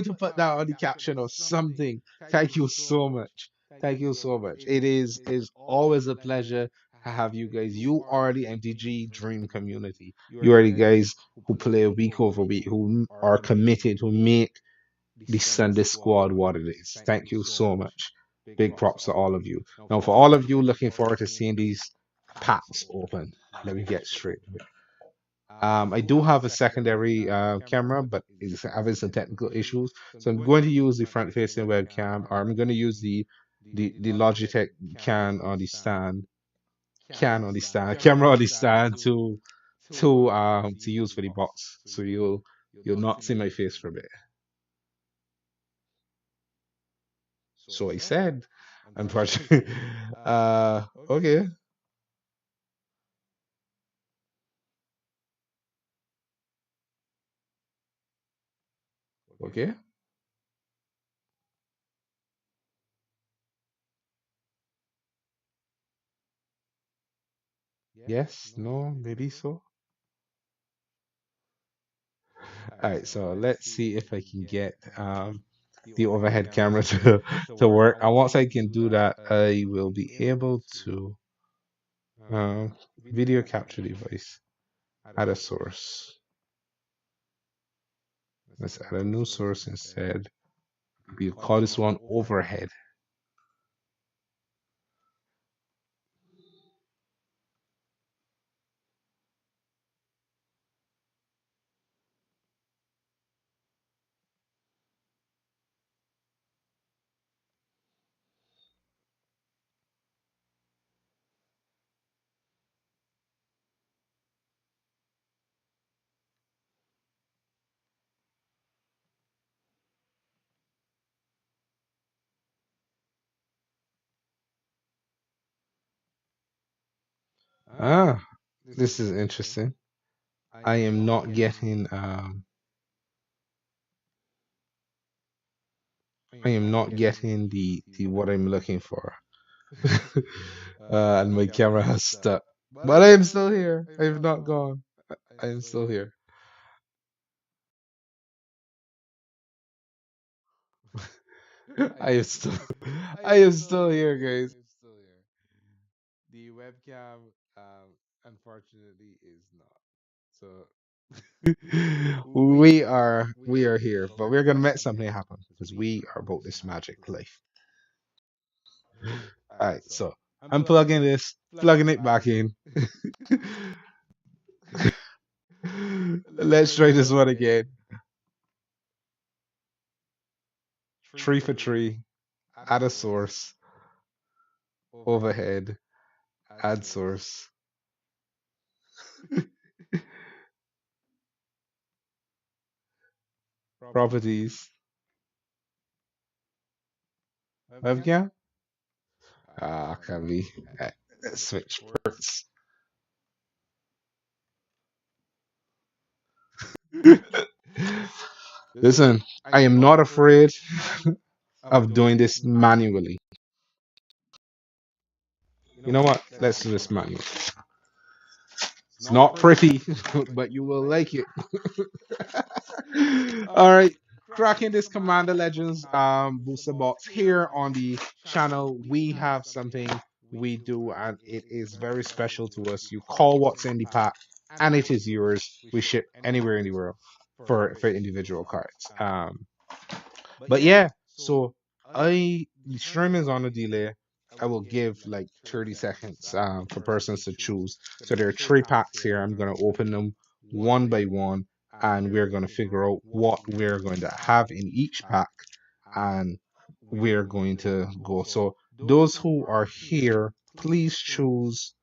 [SPEAKER 2] to put that on the caption or something. Thank you so much. Thank you so much. It is always a pleasure to have you guys. You are the MTG Dream community. You are the guys who play week over week, who are committed, who make the Sunday squad what it is. Thank you so much. Big props to all of you. Now, for all of you looking forward to seeing these packs open, let me get straight to it. I do have a secondary camera, but it's having some technical issues. So I'm going to use the front-facing webcam, or I'm going to use the Logitech camera on the stand to use for the box. So you'll not see my face for a bit. So I said, unfortunately, okay, okay, yes, no, maybe so. All right, so let's see if I can get the overhead camera to work. And once I can do that, I will be able to um, video capture device, add a source. Let's add a new source instead. We'll call this one overhead. Ah, this is interesting. I am not getting the what I'm looking for. And my camera has stuck. But I am still here. I have not gone. I am still here. I am still I am still here, guys. The webcam unfortunately is not. So we are here, but we're gonna make something happen because we are about this magic life. Alright, so unplugging this, plugging it back in. Let's try this one again. Tree for tree, add a source, overhead, add source, properties, webcam. Can we switch ports? Listen, I am not afraid of doing this manually. You know what? Let's do this manually. It's not pretty, but you will like it. All right, cracking this Commander Legends booster box here on the channel. We have something we do, and it is very special to us. You call what's in the pack, and it is yours. We ship anywhere in the world for individual cards. But yeah, so the stream is on a delay. I will give like 30 seconds for persons to choose. So there are three packs here. I'm gonna open them one by one, and we're gonna figure out what we're going to have in each pack, and we're going to go. So those who are here, please choose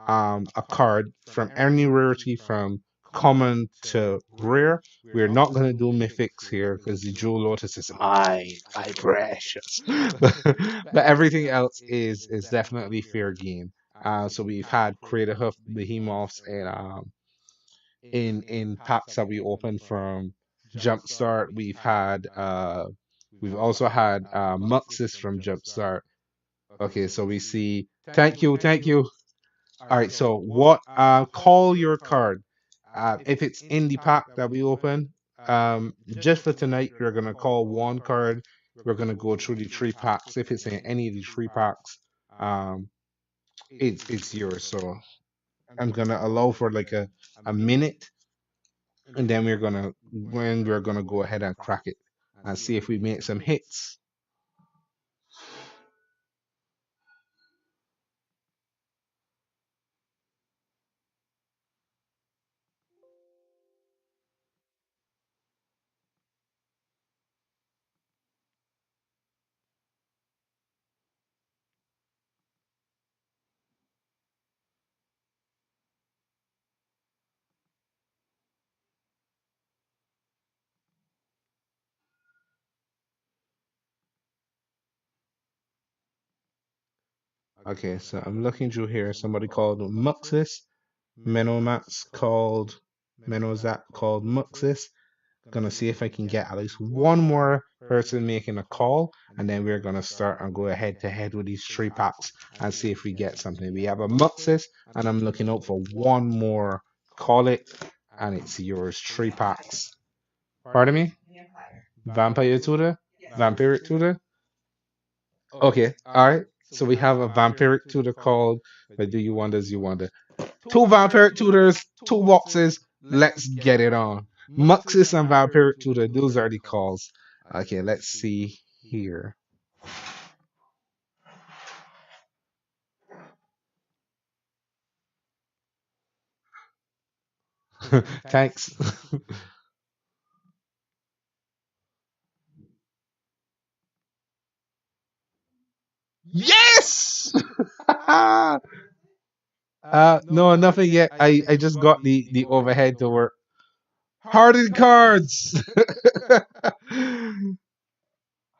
[SPEAKER 2] a card from any rarity from common to rare. We're not going to do mythics here because the Jewel Lotus is mine, my precious. But everything else is definitely fair game. So we've had Creator Hoof Behemoths and in packs that we opened from Jumpstart. We've also had Muxus from Jumpstart. Okay, so we see. Thank you, thank you. All right, so what? Call your card. If it's in the pack that we open, just for tonight, we're gonna call one card. We're gonna go through the three packs. If it's in any of the three packs, um, it's yours. So I'm gonna allow for like a minute, and then we're gonna go ahead and crack it and see if we make some hits. Okay, so I'm looking through here. Somebody called Muxus. Menomax called Menozak called Muxus. Gonna see if I can get at least one more person making a call, and then we're gonna start and go head to head with these three packs and see if we get something. We have a Muxus, and I'm looking out for one more. Call it, and it's yours. Three packs. Pardon me? Vampire Tutor? Vampiric Tutor? Okay, alright. So we have a Vampiric Tutor called, but do you wonders, you wonder. Two Vampiric Tutors, two boxes. Let's get it on. Muxus and Vampiric Tutor, those are the calls. Okay, let's see here. Thanks. Yes! No, nothing yet. I just got the overhead to work. Hardened cards!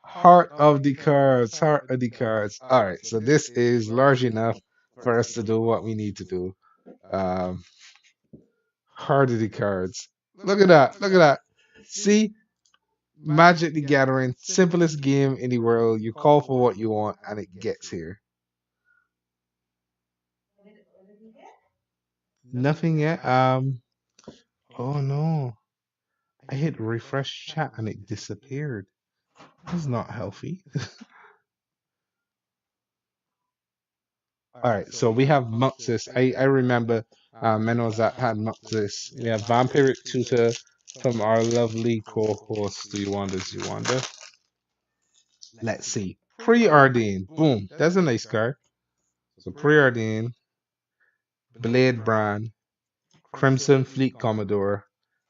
[SPEAKER 2] Heart of the cards, heart of the cards. All right, so this is large enough for us to do what we need to do. Um, heart of the cards. Look at that, look at that. See, Magic the Gathering, simplest game in the world. You call for what you want, and it gets here. Nothing yet. Oh no, I hit refresh chat and it disappeared. This is not healthy. All right, so we have Muxus. I remember Menozat had Muxus. We have Vampiric Tutor from our lovely co-host. Do you wonder? Do you wonder? Let's see. Preordained. Boom. That's a nice card. So Preordained, Blade Brand, Crimson Fleet Commodore,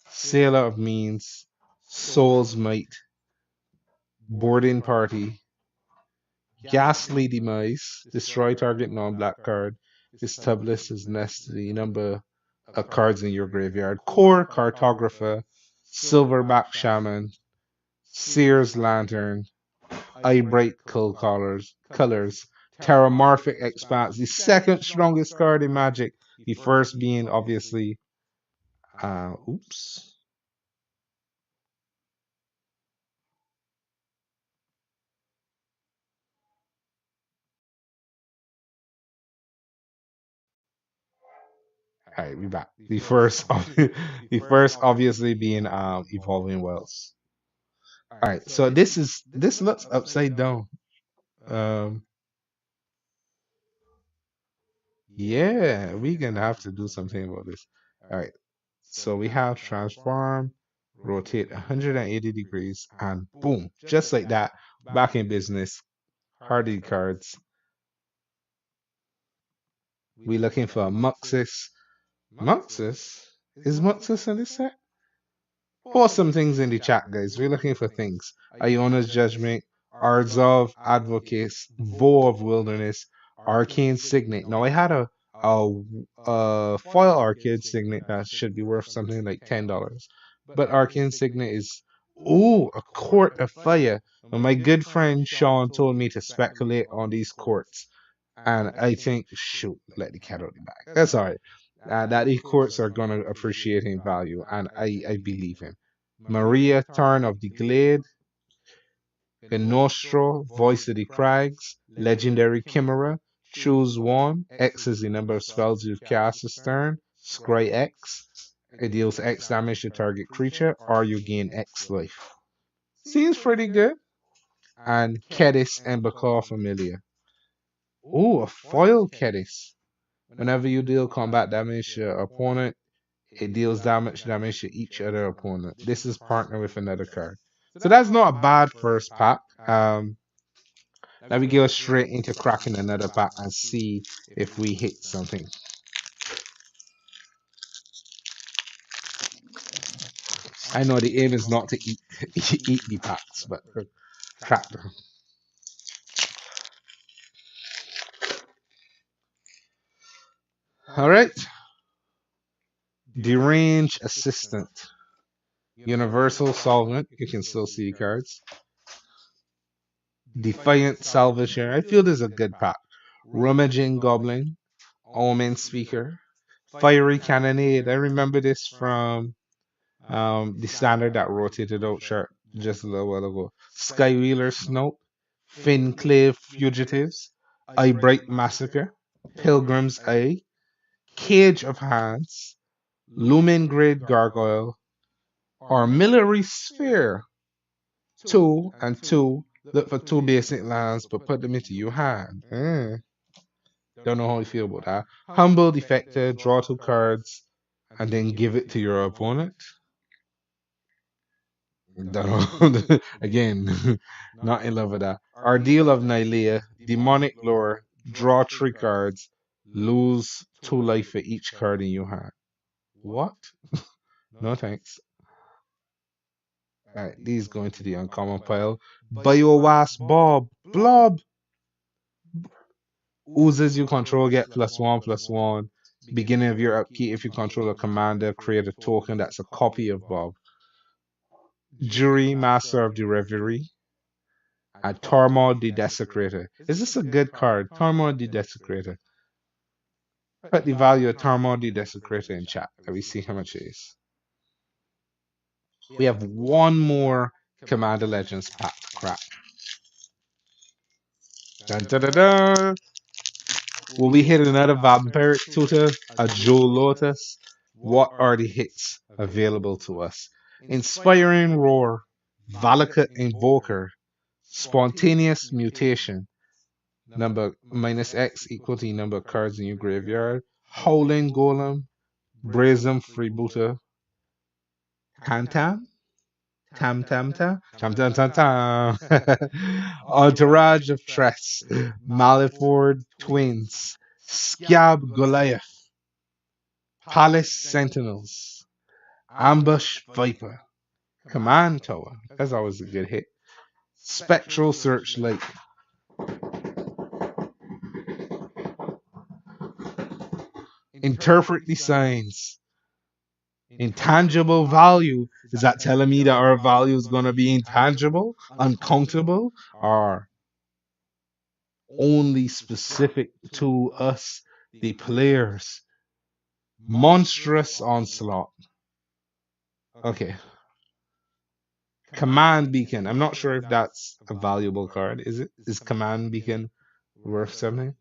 [SPEAKER 2] Sailor of Means, Soul's Might, Boarding Party, Ghastly Demise, destroy target non-black card. This tablet is next to the number of cards in your graveyard. Core Cartographer, Silverback Shaman, Seer's Lantern, Eyebright Colors, Terramorphic Expanse, the second strongest card in Magic. The first being obviously, oops. All right, we back. The first obviously being Evolving Wells. All right, so this looks upside down. Um, yeah, we're gonna have to do something about this. All right, so we have transform, rotate 180 degrees, and boom, just like that, back in business. Hardy cards. We looking for Muxus. Muxus? Is Muxus in this set? Post some things in the chat, guys. We're looking for things. Iona's Judgment, Arzov Advocates, Vow of Wilderness, Arcane Signet. Now, I had a foil Arcane Signet that should be worth something like $10. But Arcane Signet is, ooh, a Court of Fire. Now, my good friend Sean told me to speculate on these courts. And I think, shoot, let the cat out of the bag. That's all right. That the courts are going to appreciate in value, and I believe him. Maria Tarn of the Glade, The Nostro, Voice of the Crags, Legendary Chimera, choose one. X is the number of spells you cast this turn. Scry X. It deals X damage to target creature, or you gain X life. Seems pretty good. And Kedis Emberclaw Familiar. Ooh, a foil Kedis. Whenever you deal combat damage to your opponent, it deals damage to each other opponent. This is partnered with another card. So that's not a bad first pack. Let me go straight into cracking another pack and see if we hit something. I know the aim is not to eat eat the packs, but crack them. All right. Deranged Assistant. Universal Solvent. You can still see cards. Defiant Salvager. I feel this is a good pack. Rummaging Goblin. Omen Speaker. Fiery Cannonade. I remember this from the standard that rotated out shirt just a little while ago. Skywheeler Snope. Finclave Fugitives. Eyebright Massacre. Pilgrim's Eye. Cage of Hands. Lumen Grid Gargoyle. Or Military Sphere. Two and two. Look for two basic lands, but put them into your hand. Don't know how you feel about that. Humble Defector, draw two cards, and then give it to your opponent. Don't know. Again, not in love with that. Ordeal of Nylea, Demonic Lore, draw three cards, lose two life for each card in your hand. What? No thanks. Alright, these go into the uncommon pile. Biowasp Blob. Oozes you control get +1/+1. Beginning of your upkeep, if you control a commander, create a token that's a copy of Bob. Jury, Master of the Reverie. And Tormod the Desecrator. Is this a good card? Tormod the Desecrator. Put the value of Tormod the Desecrator in chat. Let me see how much it is. We have one more Commander Legends pack. Crap. Dun, dun, dun, dun. Will we hit another Vampiric Tutor? A Joe Lotus? What are the hits available to us? Inspiring Roar, Valakut Invoker, Spontaneous Mutation, number minus X equal to the number of cards in your graveyard, Howling Golem, Brazen Freebooter, Tantam, Tam Tam Tam, Tam Tam Tam Tam, Entourage of Tress, Maliford Twins, Scab Goliath, Palace Sentinels, Ambush Viper, Command Tower. That's always a good hit. Spectral Searchlight, Interpret the Signs, Intangible Value. Is that telling me that our value is going to be intangible, uncountable, or only specific to us, the players? Monstrous Onslaught. Okay. Command Beacon. I'm not sure if that's a valuable card. Is it? Is Command Beacon worth something?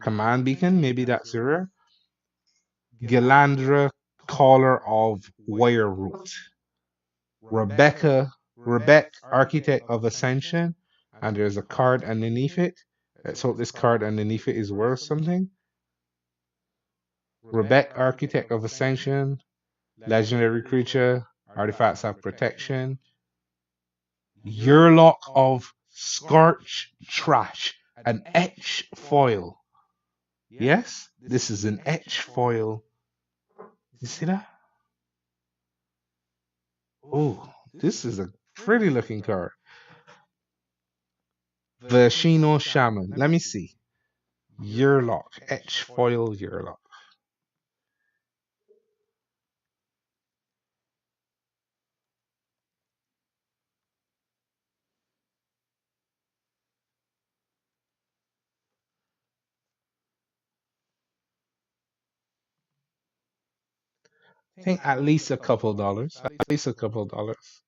[SPEAKER 2] Command Beacon, maybe that's rare. Galandra, Caller of Wireroot. Rebecca, Architect of Ascension, and there's a card underneath it. Let's hope this card underneath it is worth something. Rebecca, Architect of Ascension, legendary creature, artifacts have protection. Yearlock of Scorch Trash, an etch foil. Yes, this is an etch foil. You see that? Oh, this is a pretty looking card. The Shino Shaman. Let me see. Yearlock. Etch foil Yearlock. I think at least a couple dollars. At least a couple dollars.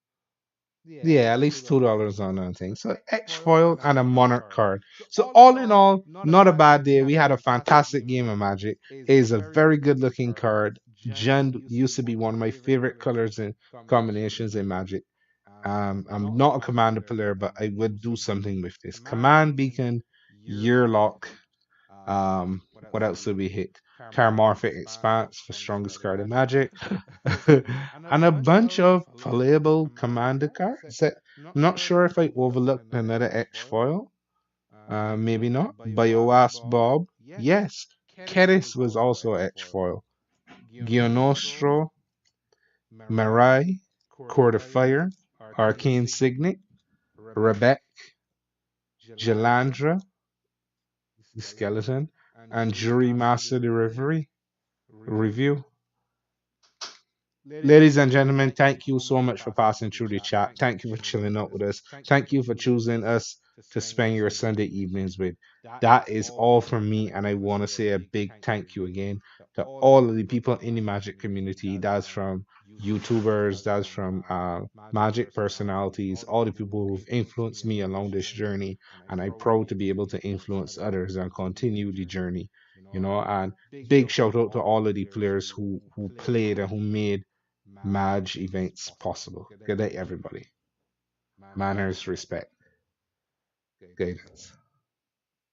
[SPEAKER 2] Yeah, at
[SPEAKER 3] Yeah, at
[SPEAKER 2] least two
[SPEAKER 3] least
[SPEAKER 2] dollars.
[SPEAKER 3] $2 on that thing. So
[SPEAKER 2] X
[SPEAKER 3] X
[SPEAKER 2] foil
[SPEAKER 3] foil
[SPEAKER 2] and a
[SPEAKER 3] and a
[SPEAKER 2] monarch
[SPEAKER 3] monarch
[SPEAKER 2] card.
[SPEAKER 3] card.
[SPEAKER 2] So
[SPEAKER 3] So
[SPEAKER 2] all in
[SPEAKER 3] all in
[SPEAKER 2] all,
[SPEAKER 3] all,
[SPEAKER 2] not a
[SPEAKER 3] not a
[SPEAKER 2] bad day.
[SPEAKER 3] bad
[SPEAKER 2] We
[SPEAKER 3] day.
[SPEAKER 2] had
[SPEAKER 3] We
[SPEAKER 2] a
[SPEAKER 3] had a
[SPEAKER 2] fantastic
[SPEAKER 3] fantastic
[SPEAKER 2] game of
[SPEAKER 3] game of
[SPEAKER 2] Magic.
[SPEAKER 3] Magic.
[SPEAKER 2] It is
[SPEAKER 3] It
[SPEAKER 2] a
[SPEAKER 3] is a
[SPEAKER 2] very good
[SPEAKER 3] very good
[SPEAKER 2] looking
[SPEAKER 3] looking
[SPEAKER 2] card.
[SPEAKER 3] card.
[SPEAKER 2] Gen
[SPEAKER 3] Gen
[SPEAKER 2] used to be
[SPEAKER 3] used to
[SPEAKER 2] one
[SPEAKER 3] be
[SPEAKER 2] of my
[SPEAKER 3] one of my
[SPEAKER 2] favorite
[SPEAKER 3] favorite
[SPEAKER 2] colors in
[SPEAKER 3] colors in
[SPEAKER 2] combinations in
[SPEAKER 3] combinations in
[SPEAKER 2] Magic.
[SPEAKER 3] Magic.
[SPEAKER 2] I'm
[SPEAKER 3] I'm
[SPEAKER 2] not a
[SPEAKER 3] not a
[SPEAKER 2] commander
[SPEAKER 3] commander
[SPEAKER 2] player, but
[SPEAKER 3] player,
[SPEAKER 2] I
[SPEAKER 3] but I
[SPEAKER 2] would do
[SPEAKER 3] would do
[SPEAKER 2] something with
[SPEAKER 3] something
[SPEAKER 2] this.
[SPEAKER 3] with this.
[SPEAKER 2] Command
[SPEAKER 3] Command
[SPEAKER 2] Beacon,
[SPEAKER 3] Beacon,
[SPEAKER 2] Year
[SPEAKER 3] Year
[SPEAKER 2] Lock.
[SPEAKER 3] Lock.
[SPEAKER 2] What else
[SPEAKER 3] What
[SPEAKER 2] did we
[SPEAKER 3] else did
[SPEAKER 2] hit?
[SPEAKER 3] we hit?
[SPEAKER 2] Paramorphic
[SPEAKER 3] Paramorphic
[SPEAKER 2] Expanse for
[SPEAKER 3] Expanse for
[SPEAKER 2] strongest
[SPEAKER 3] strongest
[SPEAKER 2] card in
[SPEAKER 3] card in
[SPEAKER 2] Magic.
[SPEAKER 3] Magic.
[SPEAKER 2] Okay, and a
[SPEAKER 3] And a
[SPEAKER 2] bunch
[SPEAKER 3] bunch
[SPEAKER 2] of
[SPEAKER 3] of
[SPEAKER 2] playable
[SPEAKER 3] playable
[SPEAKER 2] commander
[SPEAKER 3] commander
[SPEAKER 2] cards.
[SPEAKER 3] cards that
[SPEAKER 2] I'm not
[SPEAKER 3] I'm not
[SPEAKER 2] sure if
[SPEAKER 3] sure
[SPEAKER 2] I
[SPEAKER 3] if I
[SPEAKER 2] overlooked
[SPEAKER 3] overlooked
[SPEAKER 2] another
[SPEAKER 3] another
[SPEAKER 2] X
[SPEAKER 3] X
[SPEAKER 2] foil.
[SPEAKER 3] foil.
[SPEAKER 2] Maybe
[SPEAKER 3] Maybe
[SPEAKER 2] not.
[SPEAKER 3] not.
[SPEAKER 2] Bioas
[SPEAKER 3] Bioas
[SPEAKER 2] Bob.
[SPEAKER 3] Bob.
[SPEAKER 2] Yes.
[SPEAKER 3] Yes.
[SPEAKER 2] Keris was
[SPEAKER 3] Keris was
[SPEAKER 2] also
[SPEAKER 3] also
[SPEAKER 2] X
[SPEAKER 3] X
[SPEAKER 2] foil.
[SPEAKER 3] foil.
[SPEAKER 2] Gionostro,
[SPEAKER 3] Gionostro,
[SPEAKER 2] Marai,
[SPEAKER 3] Marai,
[SPEAKER 2] Court of
[SPEAKER 3] Court of
[SPEAKER 2] Fire,
[SPEAKER 3] Fire,
[SPEAKER 2] Arcane
[SPEAKER 3] Arcane
[SPEAKER 2] Signet,
[SPEAKER 3] Signet,
[SPEAKER 2] Rebecca,
[SPEAKER 3] Rebecca,
[SPEAKER 2] Jalandra,
[SPEAKER 3] Jalandra,
[SPEAKER 2] the
[SPEAKER 3] the
[SPEAKER 2] skeleton,
[SPEAKER 3] skeleton,
[SPEAKER 2] and
[SPEAKER 3] and
[SPEAKER 2] Jury
[SPEAKER 3] Jury
[SPEAKER 2] Master
[SPEAKER 3] Master the
[SPEAKER 2] Delivery
[SPEAKER 3] Reverie
[SPEAKER 2] review.
[SPEAKER 3] review.
[SPEAKER 2] Ladies and
[SPEAKER 3] Ladies and
[SPEAKER 2] gentlemen,
[SPEAKER 3] gentlemen,
[SPEAKER 2] thank you
[SPEAKER 3] thank you
[SPEAKER 2] so much
[SPEAKER 3] so
[SPEAKER 2] for
[SPEAKER 3] much for
[SPEAKER 2] passing through
[SPEAKER 3] passing
[SPEAKER 2] the
[SPEAKER 3] through the
[SPEAKER 2] chat.
[SPEAKER 3] chat.
[SPEAKER 2] Thank you for
[SPEAKER 3] Thank you for
[SPEAKER 2] chilling out
[SPEAKER 3] chilling
[SPEAKER 2] with
[SPEAKER 3] out
[SPEAKER 2] us.
[SPEAKER 3] with us.
[SPEAKER 2] Thank you for
[SPEAKER 3] Thank you for
[SPEAKER 2] choosing
[SPEAKER 3] choosing
[SPEAKER 2] us
[SPEAKER 3] us
[SPEAKER 2] to
[SPEAKER 3] to
[SPEAKER 2] spend your
[SPEAKER 3] spend your
[SPEAKER 2] Sunday
[SPEAKER 3] Sunday
[SPEAKER 2] evenings with.
[SPEAKER 3] evenings with.
[SPEAKER 2] That is
[SPEAKER 3] That is
[SPEAKER 2] all
[SPEAKER 3] all
[SPEAKER 2] from
[SPEAKER 3] from
[SPEAKER 2] me, and
[SPEAKER 3] me,
[SPEAKER 2] I
[SPEAKER 3] and I
[SPEAKER 2] want to
[SPEAKER 3] want
[SPEAKER 2] say
[SPEAKER 3] to
[SPEAKER 2] a
[SPEAKER 3] say a
[SPEAKER 2] big
[SPEAKER 3] big
[SPEAKER 2] thank you
[SPEAKER 3] thank you
[SPEAKER 2] again
[SPEAKER 3] again
[SPEAKER 2] to
[SPEAKER 3] to
[SPEAKER 2] all of the
[SPEAKER 3] all of the
[SPEAKER 2] people in the
[SPEAKER 3] people in the
[SPEAKER 2] Magic
[SPEAKER 3] Magic
[SPEAKER 2] community.
[SPEAKER 3] community.
[SPEAKER 2] That's
[SPEAKER 3] That's
[SPEAKER 2] from
[SPEAKER 3] from
[SPEAKER 2] YouTubers,
[SPEAKER 3] YouTubers,
[SPEAKER 2] that's
[SPEAKER 3] that's
[SPEAKER 2] from
[SPEAKER 3] from
[SPEAKER 2] Magic
[SPEAKER 3] Magic
[SPEAKER 2] personalities,
[SPEAKER 3] personalities,
[SPEAKER 2] all the
[SPEAKER 3] all the
[SPEAKER 2] people who've
[SPEAKER 3] people who've
[SPEAKER 2] influenced me
[SPEAKER 3] influenced me
[SPEAKER 2] along this
[SPEAKER 3] along this
[SPEAKER 2] journey.
[SPEAKER 3] journey.
[SPEAKER 2] And I'm
[SPEAKER 3] And I'm
[SPEAKER 2] proud to be
[SPEAKER 3] proud to
[SPEAKER 2] able
[SPEAKER 3] be
[SPEAKER 2] to
[SPEAKER 3] able to
[SPEAKER 2] influence
[SPEAKER 3] influence
[SPEAKER 2] others and
[SPEAKER 3] others and
[SPEAKER 2] continue the
[SPEAKER 3] continue the
[SPEAKER 2] journey.
[SPEAKER 3] journey.
[SPEAKER 2] And
[SPEAKER 3] And
[SPEAKER 2] big
[SPEAKER 3] big
[SPEAKER 2] shout out
[SPEAKER 3] shout
[SPEAKER 2] to
[SPEAKER 3] out to
[SPEAKER 2] all of the
[SPEAKER 3] all of the
[SPEAKER 2] players
[SPEAKER 3] players
[SPEAKER 2] who
[SPEAKER 3] who
[SPEAKER 2] played and
[SPEAKER 3] played
[SPEAKER 2] who
[SPEAKER 3] and who
[SPEAKER 2] made
[SPEAKER 3] made
[SPEAKER 2] Madge
[SPEAKER 3] Madge
[SPEAKER 2] events
[SPEAKER 3] events
[SPEAKER 2] possible.
[SPEAKER 3] possible.
[SPEAKER 2] Good day,
[SPEAKER 3] Good day,
[SPEAKER 2] everybody.
[SPEAKER 3] everybody.
[SPEAKER 2] Manners,
[SPEAKER 3] Manners,
[SPEAKER 2] respect,
[SPEAKER 3] respect,
[SPEAKER 2] guidance.
[SPEAKER 3] guidance.